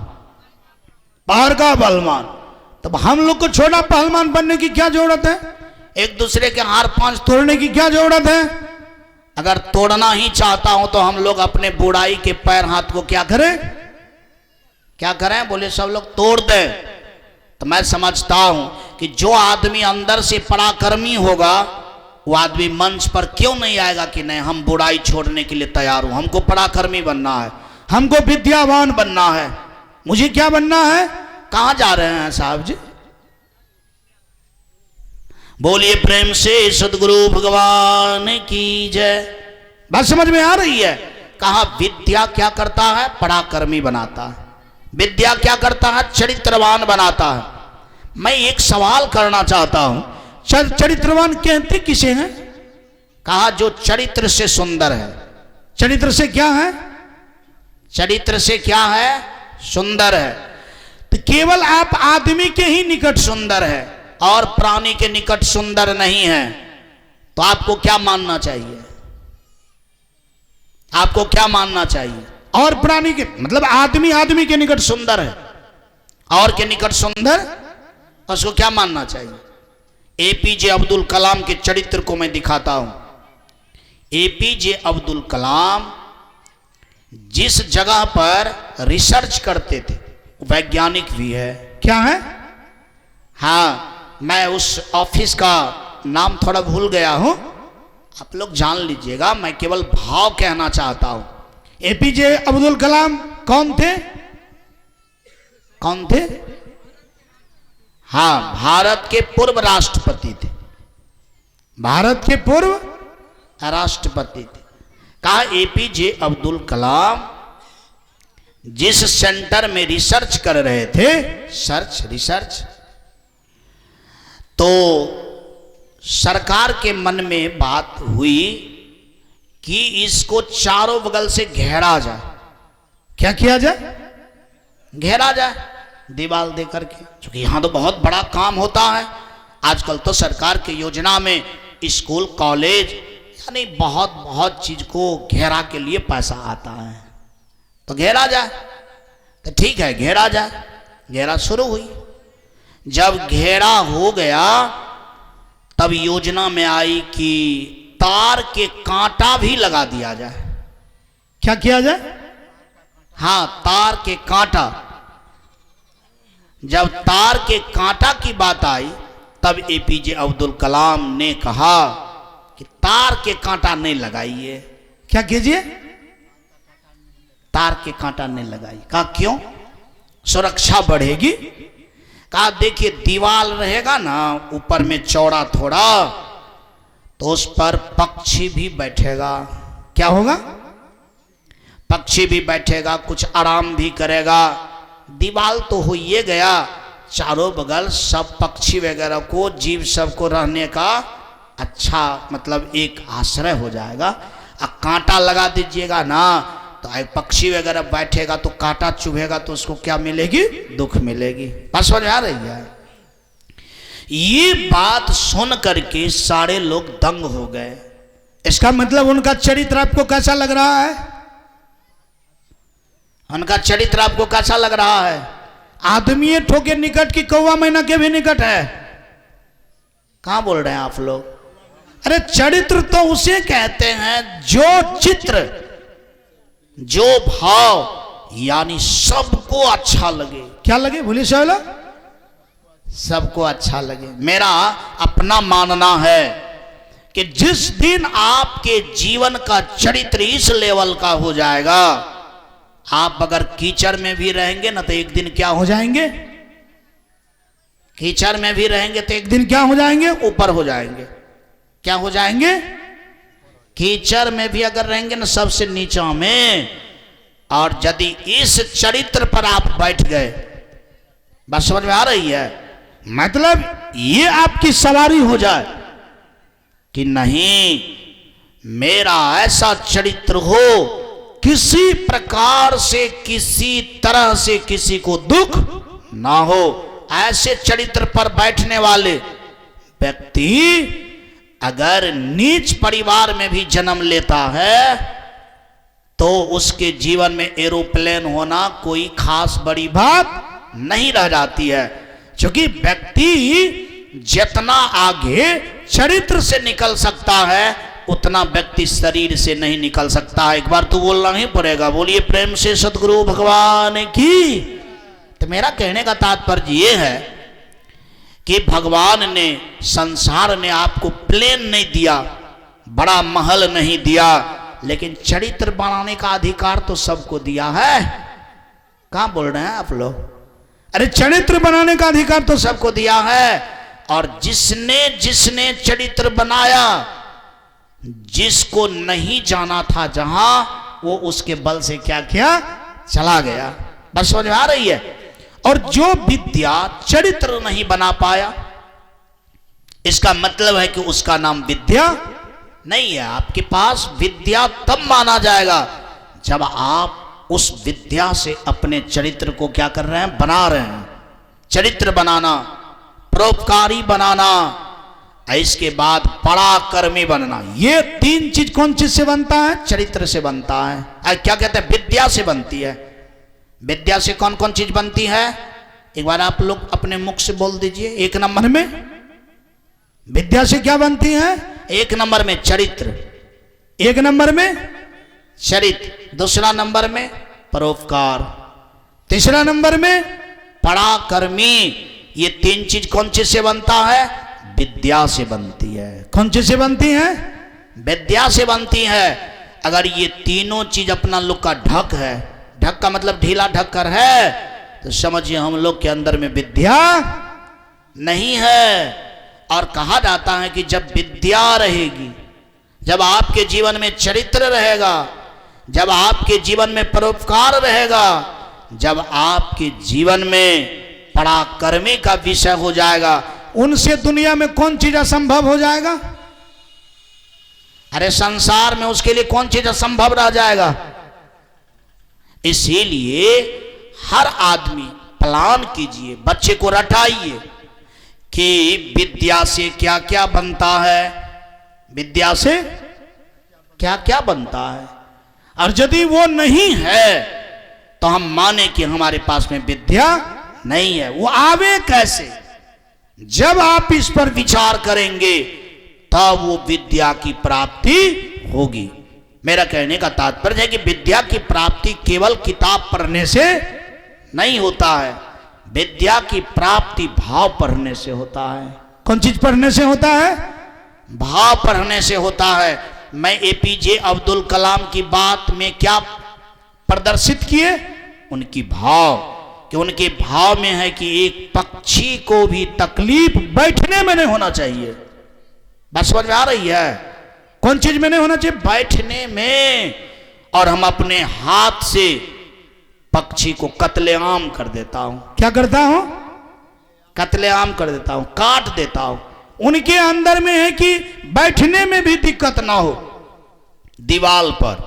बाहर का पहलवान। तब हम लोग को छोटा पहलवान बनने की क्या जरूरत है? एक दूसरे के हार पांच तोड़ने की क्या जरूरत है? अगर तोड़ना ही चाहता हूं तो हम लोग अपने बुराई के पैर हाथ को क्या करें? क्या करें? बोले सब लोग तोड़ दे। तो मैं समझता हूं कि जो आदमी अंदर से पराक्रमी होगा वो आदमी मंच पर क्यों नहीं आएगा कि नहीं हम बुराई छोड़ने के लिए तैयार हूं, हमको पराक्रमी बनना है, हमको विद्यावान बनना है। मुझे क्या बनना है? कहां जा रहे हैं साहब जी? बोलिए प्रेम से सदगुरु भगवान की जय। बात समझ में आ रही है? कहा विद्या क्या करता है? पराक्रमी बनाता है। विद्या क्या करता है? चरित्रवान बनाता है। मैं एक सवाल करना चाहता हूं, चरित्रवान कहते किसे हैं? कहा जो चरित्र से सुंदर है। चरित्र से क्या है? चरित्र से क्या है? सुंदर है। तो केवल आप आदमी के ही निकट सुंदर है और प्राणी के निकट सुंदर नहीं है, तो आपको क्या मानना चाहिए? आपको क्या मानना चाहिए? और प्राणी के मतलब आदमी के निकट सुंदर है और के निकट सुंदर, उसको क्या मानना चाहिए? एपीजे अब्दुल कलाम के चरित्र को मैं दिखाता हूं। एपीजे अब्दुल कलाम जिस जगह पर रिसर्च करते थे, वैज्ञानिक भी है। क्या है? हाँ, मैं उस ऑफिस का नाम थोड़ा भूल गया हूं, आप लोग जान लीजिएगा, मैं केवल भाव कहना चाहता हूं। एपीजे अब्दुल कलाम कौन थे? कौन थे? हाँ, भारत के पूर्व राष्ट्रपति थे। भारत के पूर्व राष्ट्रपति थे। कहा एपीजे अब्दुल कलाम जिस सेंटर में रिसर्च कर रहे थे, रिसर्च, तो सरकार के मन में बात हुई कि इसको चारों बगल से घेरा जाए। क्या किया जाए? घेरा जाए दीवार दे करके, क्योंकि यहां तो बहुत बड़ा काम होता है। आजकल तो सरकार की योजना में स्कूल, कॉलेज, यानी बहुत बहुत चीज को घेरा के लिए पैसा आता है, तो घेरा जाए। तो ठीक है, घेरा जाए। घेरा शुरू हुई। जब घेरा हो गया तब योजना में आई कि तार के कांटा भी लगा दिया जाए। क्या किया जाए? हाँ, तार के कांटा। जब तार के कांटा की बात आई तब एपीजे अब्दुल कलाम ने कहा कि तार के कांटा नहीं लगाइए। क्या कीजिए? तार के कांटा नहीं लगाइए। कहा क्यों? सुरक्षा बढ़ेगी। कहा देखिए दीवार रहेगा ना ऊपर में चौड़ा थोड़ा, तो उस पर पक्षी भी बैठेगा। क्या होगा? पक्षी भी बैठेगा, कुछ आराम भी करेगा। दीवार तो हो ये गया, चारों बगल सब पक्षी वगैरह को, जीव सब को रहने का अच्छा मतलब एक आश्रय हो जाएगा। अब कांटा लगा दीजिएगा ना तो एक पक्षी वगैरह बैठेगा तो कांटा चुभेगा तो उसको क्या मिलेगी? दुख मिलेगी। बात समझ आ रही है? ये बात सुन करके सारे लोग दंग हो गए। इसका मतलब उनका चरित्र आपको कैसा लग रहा है? उनका चरित्र आपको कैसा लग रहा है? आदमी ठोके निकट की कौवा मैना के भी निकट है। कहां बोल रहे हैं आप लोग? अरे चरित्र तो उसे कहते हैं जो चित्र, जो भाव, यानी सबको अच्छा लगे। क्या लगे? बोलिए शैला। सबको अच्छा लगे। मेरा अपना मानना है कि जिस दिन आपके जीवन का चरित्र इस लेवल का हो जाएगा, आप अगर कीचड़ में भी रहेंगे ना तो एक दिन क्या हो जाएंगे? कीचड़ में भी रहेंगे तो एक दिन क्या हो जाएंगे? ऊपर हो जाएंगे। क्या हो जाएंगे? कीचड़ में भी अगर रहेंगे ना सबसे नीचा में, और यदि इस चरित्र पर आप बैठ गए, बात समझ में आ रही है? मतलब ये आपकी सवारी हो जाए कि नहीं मेरा ऐसा चरित्र हो किसी प्रकार से, किसी तरह से किसी को दुख ना हो, ऐसे चरित्र पर बैठने वाले व्यक्ति अगर नीच परिवार में भी जन्म लेता है तो उसके जीवन में एरोप्लेन होना कोई खास बड़ी बात नहीं रह जाती है, क्योंकि व्यक्ति जितना आगे चरित्र से निकल सकता है उतना व्यक्ति शरीर से नहीं निकल सकता है। एक बार तो बोलना ही पड़ेगा, बोलिए प्रेम से सतगुरु भगवान की। तो मेरा कहने का तात्पर्य ये है कि भगवान ने, संसार ने आपको प्लेन नहीं दिया, बड़ा महल नहीं दिया, लेकिन चरित्र बनाने का अधिकार तो सबको दिया है। कहां बोल रहे हैं आप लोग? अरे चरित्र बनाने का अधिकार तो सबको दिया है। और जिसने जिसने चरित्र बनाया, जिसको नहीं जाना था जहां, वो उसके बल से क्या किया, चला गया। बस समझ में आ रही है? और जो विद्या चरित्र नहीं बना पाया, इसका मतलब है कि उसका नाम विद्या नहीं है। आपके पास विद्या तब माना जाएगा जब आप उस विद्या से अपने चरित्र को क्या कर रहे हैं, बना रहे हैं। चरित्र बनाना, परोपकारी बनाना, इसके बाद पराक्रमी बनना, ये तीन चीज कौन चीज से बनता है? चरित्र से बनता है। क्या कहते हैं? विद्या से बनती है। विद्या से कौन कौन चीज बनती है? एक बार आप लोग अपने मुख से बोल दीजिए। एक नंबर में विद्या से क्या बनती है? एक नंबर में चरित्र, एक नंबर में चरित्र, दूसरा नंबर में परोपकार, तीसरा नंबर में पराक्रमी। ये तीन चीज कौन चीज से बनता है? विद्या से बनती है। कौन चीज से बनती है? विद्या से बनती है। अगर ये तीनों चीज अपना लोग का ढक है, ढक का मतलब ढीला ढक्कर है, तो समझिए हम लोग के अंदर में विद्या नहीं है। और कहा जाता है कि जब विद्या रहेगी, जब आपके जीवन में चरित्र रहेगा, जब आपके जीवन में परोपकार रहेगा, जब आपके जीवन में पराक्रमी का विषय हो जाएगा, उनसे दुनिया में कौन चीज असंभव हो जाएगा? अरे संसार में उसके लिए कौन चीज असंभव रह जाएगा? इसीलिए हर आदमी प्लान कीजिए, बच्चे को रटाइए कि विद्या से क्या क्या बनता है, विद्या से क्या क्या बनता है। और यदि वो नहीं है तो हम माने कि हमारे पास में विद्या नहीं है। वो आवे कैसे? जब आप इस पर विचार करेंगे तब वो विद्या की प्राप्ति होगी। मेरा कहने का तात्पर्य है कि विद्या की प्राप्ति केवल किताब पढ़ने से नहीं होता है। विद्या की प्राप्ति भाव पढ़ने से होता है। कौन चीज पढ़ने से होता है? भाव पढ़ने से होता है। मैं एपीजे अब्दुल कलाम की बात में क्या प्रदर्शित किए? उनकी भाव, कि उनके भाव में है कि एक पक्षी को भी तकलीफ बैठने में नहीं होना चाहिए। बस समझ में आ रही है? कौन चीज में नहीं होना चाहिए? बैठने में। और हम अपने हाथ से पक्षी को कत्लेआम कर देता हूं। क्या करता हूं? कत्लेआम कर देता हूं, काट देता हूं। उनके अंदर में है कि बैठने में भी दिक्कत ना हो दीवाल पर,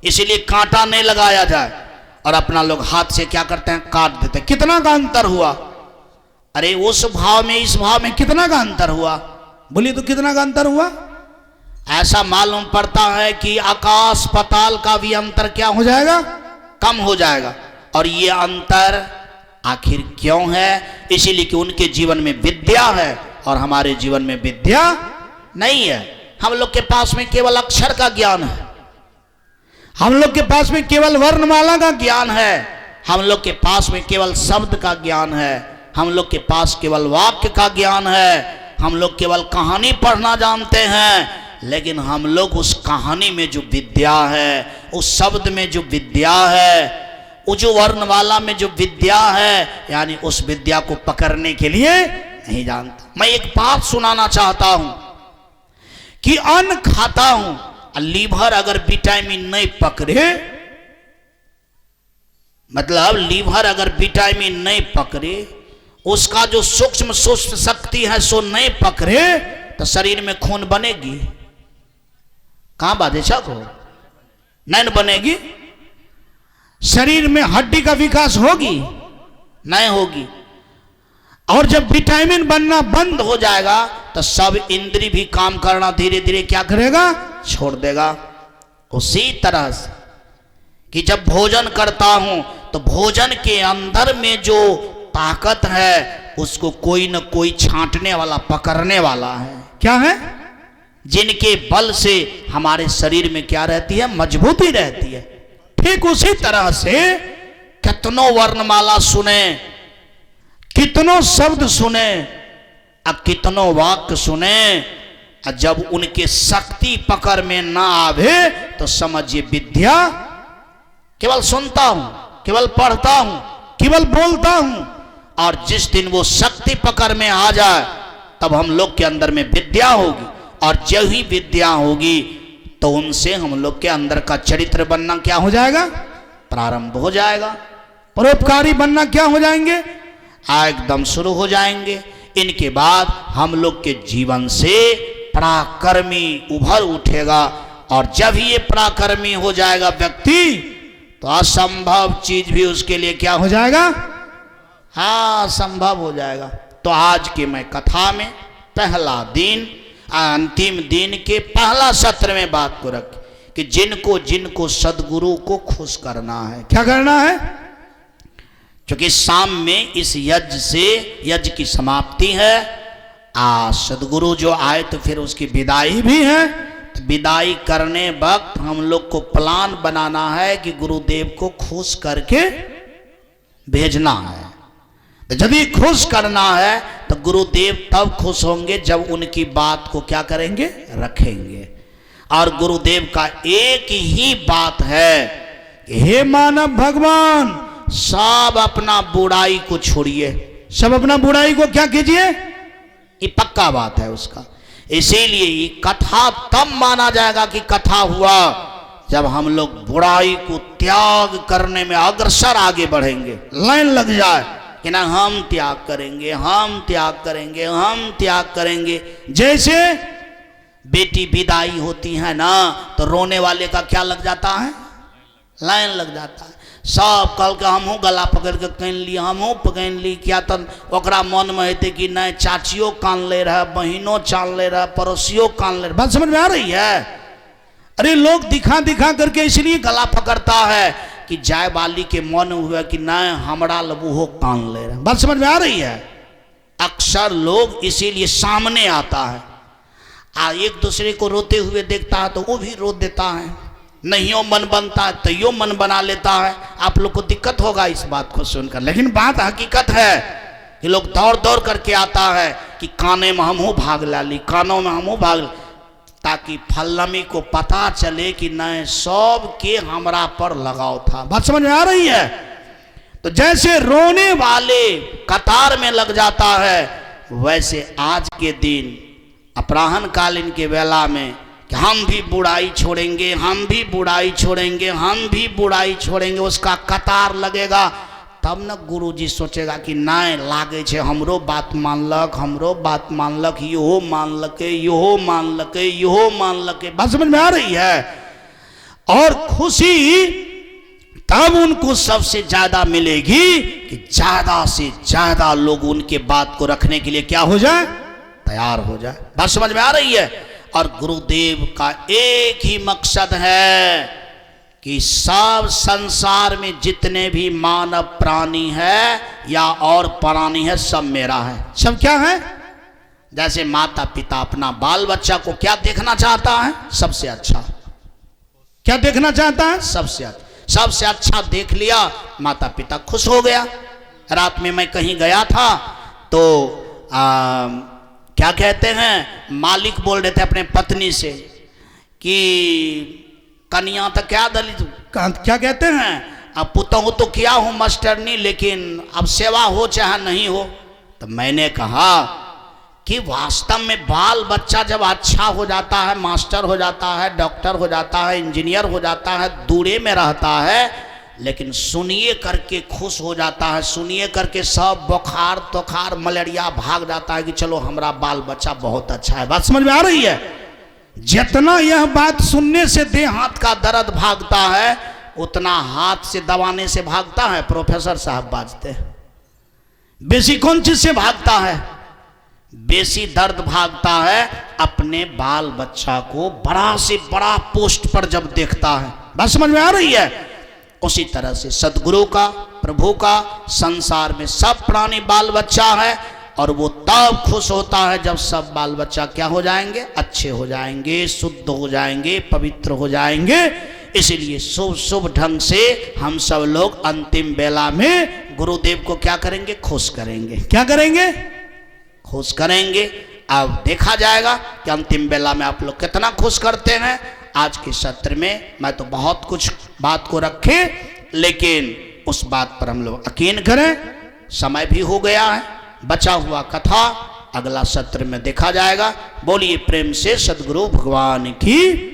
इसीलिए कांटा नहीं लगाया जाए। और अपना लोग हाथ से क्या करते हैं? काट देते हैं। कितना का अंतर हुआ? अरे उस भाव में इस भाव में कितना का अंतर हुआ? बोलिए तो कितना का अंतर हुआ? ऐसा मालूम पड़ता है कि आकाश पाताल का भी अंतर क्या हो जाएगा? कम हो जाएगा। और ये अंतर आखिर क्यों है? इसीलिए कि उनके जीवन में विद्या है और हमारे जीवन में विद्या नहीं है। हम लोग के पास में केवल अक्षर का ज्ञान है, हम लोग के पास में केवल वर्णमाला का ज्ञान है, हम लोग के पास में केवल शब्द का ज्ञान है, हम लोग के पास केवल वाक्य का ज्ञान है, हम लोग केवल कहानी पढ़ना जानते हैं। लेकिन हम लोग उस कहानी में जो विद्या है, उस शब्द में जो विद्या है, वो जो वर्णमाला में जो विद्या है, यानी उस विद्या को पकड़ने के लिए नहीं जानता। मैं एक बात सुनाना चाहता हूं कि अन्न खाता हूं, लीवर अगर विटामिन नहीं पकड़े, मतलब लीवर अगर विटामिन नहीं पकड़े, उसका जो सूक्ष्म सूक्ष्म शक्ति है सो नहीं पकड़े, तो शरीर में खून बनेगी? कहां बादेशक हो? नहीं बनेगी। शरीर में हड्डी का विकास होगी? नहीं होगी। और जब विटामिन बनना बंद हो जाएगा तो सब इंद्री भी काम करना धीरे धीरे क्या करेगा, छोड़ देगा। उसी तरह से कि जब भोजन करता हूं तो भोजन के अंदर में जो ताकत है उसको कोई न कोई छांटने वाला, पकड़ने वाला है। क्या है? जिनके बल से हमारे शरीर में क्या रहती है, मजबूती रहती है। ठीक उसी तरह से कितनों वर्णमाला सुने, कितनों शब्द सुने, अब कितनों वाक्य सुने, जब उनके शक्ति पकड़ में ना आवे तो समझिए विद्या केवल सुनता हूं, केवल पढ़ता हूं, केवल बोलता हूं, और जिस दिन वो शक्ति पकड़ में आ जाए तब हम लोग के अंदर में विद्या होगी, और जब ही विद्या होगी तो उनसे हम लोग के अंदर का चरित्र बनना क्या हो जाएगा, प्रारंभ हो जाएगा। परोपकारी बनना क्या हो जाएंगे, एकदम शुरू हो जाएंगे। इनके बाद हम लोग के जीवन से पराक्रमी उभर उठेगा, और जब ही ये पराक्रमी हो जाएगा व्यक्ति तो असंभव चीज भी उसके लिए क्या हो जाएगा, हाँ संभव हो जाएगा। तो आज के मैं कथा में पहला दिन, अंतिम दिन के पहला सत्र में बात को रख कि जिनको जिनको सदगुरु को खुश करना है, क्या करना है, क्योंकि शाम में इस यज्ञ से, यज्ञ की समाप्ति है, सदगुरु जो आए तो फिर उसकी विदाई भी है। तो विदाई करने वक्त हम लोग को प्लान बनाना है कि गुरुदेव को खुश करके भेजना है। तो यदि खुश करना है तो गुरुदेव तब खुश होंगे जब उनकी बात को क्या करेंगे, रखेंगे। और गुरुदेव का एक ही बात है कि हे मानव भगवान, सब अपना बुराई को छोड़िए, सब अपना बुराई को क्या कीजिए, ये पक्का बात है उसका। इसीलिए ये कथा तब माना जाएगा कि कथा हुआ जब हम लोग बुराई को त्याग करने में अग्रसर आगे बढ़ेंगे। लाइन लग जाए कि ना हम त्याग करेंगे, हम त्याग करेंगे, हम त्याग करेंगे। जैसे बेटी विदाई होती है ना तो रोने वाले का क्या लग जाता है, लाइन लग जाता है। सब कल के हमहूँ गला पकड़ के कान ली, हमहूँ पकड़ ली, क्या तो ओकरा मन में होते कि नहीं चाचियों कान ले रहा, बहनों चान ले रहा, पड़ोसियों कान ले रहा। बात समझ में आ रही है? अरे लोग दिखा दिखा करके इसलिए गला पकड़ता है कि जाय वाली के मन हुआ कि नहीं हमारा लबूहो कान ले रहा। बात समझ में आ रही है? अक्सर लोग इसीलिए सामने आता है, एक दूसरे को रोते हुए देखता है तो वो भी रो देता है, नहीं हो मन बनता है तो यो मन बना लेता है। आप लोग को दिक्कत होगा इस बात को सुनकर, लेकिन बात हकीकत है कि लोग दौड़ दौड़ करके आता है कि काने में हमहू भाग लाली, कानों में हमहू भाग, ताकि फलमी को पता चले कि नहीं सब के हमरा पर लगाव था। बात समझ में आ रही है? तो जैसे रोने वाले कतार में लग जाता है, वैसे आज के दिन अपराह्न कालीन के वेला में कि हम भी बुराई छोड़ेंगे, हम भी बुराई छोड़ेंगे, हम भी बुराई छोड़ेंगे, उसका कतार लगेगा। तब न गुरुजी सोचेगा कि नहीं लागे छे हमरो बात मानलक, हमरो बात मानलक, इहो मानलके, इहो मानलके, इहो मानलके। बात समझ में आ रही है? और खुशी तब उनको सबसे ज्यादा मिलेगी कि ज्यादा से ज्यादा लोग उनके बात को रखने के लिए क्या हो जाए, तैयार हो जाए। बात समझ में आ रही है? और गुरुदेव का एक ही मकसद है कि सब संसार में जितने भी मानव प्राणी है या और प्राणी है, सब मेरा है। सब क्या है? जैसे माता पिता अपना बाल बच्चा को क्या देखना चाहता है, सबसे अच्छा। क्या देखना चाहता है? सबसे अच्छा। सबसे अच्छा देख लिया, माता पिता खुश हो गया। रात में मैं कहीं गया था तो क्या कहते हैं, मालिक बोल रहे थे अपने पत्नी से कि कन्या तो क्या दलित, क्या कहते हैं, अब पुतहु तो किया हूँ मास्टरनी, लेकिन अब सेवा हो चाहे नहीं हो। तो मैंने कहा कि वास्तव में बाल बच्चा जब अच्छा हो जाता है, मास्टर हो जाता है, डॉक्टर हो जाता है, इंजीनियर हो जाता है, दूरे में रहता है, लेकिन सुनिए करके खुश हो जाता है, सुनिए करके सब बुखार तोखार मलेरिया भाग जाता है कि चलो हमारा बाल बच्चा बहुत अच्छा है। बात समझ में आ रही है? जितना यह बात सुनने से देह हाथ का दर्द भागता है, उतना हाथ से दबाने से भागता है। प्रोफेसर साहब बाजते हैं बेसी कौन चीज से भागता है? बेसी दर्द भागता है अपने बाल बच्चा को बड़ा से बड़ा पोस्ट पर जब देखता है। बात समझ में आ रही है? उसी तरह से सदगुरु का, प्रभु का, संसार में सब प्राणी बाल बच्चा है, और वो तब खुश होता है जब सब बाल बच्चा क्या हो जाएंगे? अच्छे हो जाएंगे, शुद्ध हो जाएंगे, पवित्र हो जाएंगे। इसीलिए शुभ शुभ ढंग से हम सब लोग अंतिम बेला में गुरुदेव को क्या करेंगे? खुश करेंगे। क्या करेंगे? खुश करेंगे। अब देखा जाएगा कि अंतिम बेला में आप लोग कितना खुश करते हैं। आज के सत्र में मैं तो बहुत कुछ बात को रखे, लेकिन उस बात पर हम लोग यकीन करें। समय भी हो गया है, बचा हुआ कथा अगला सत्र में देखा जाएगा। बोलिए प्रेम से सदगुरु भगवान की।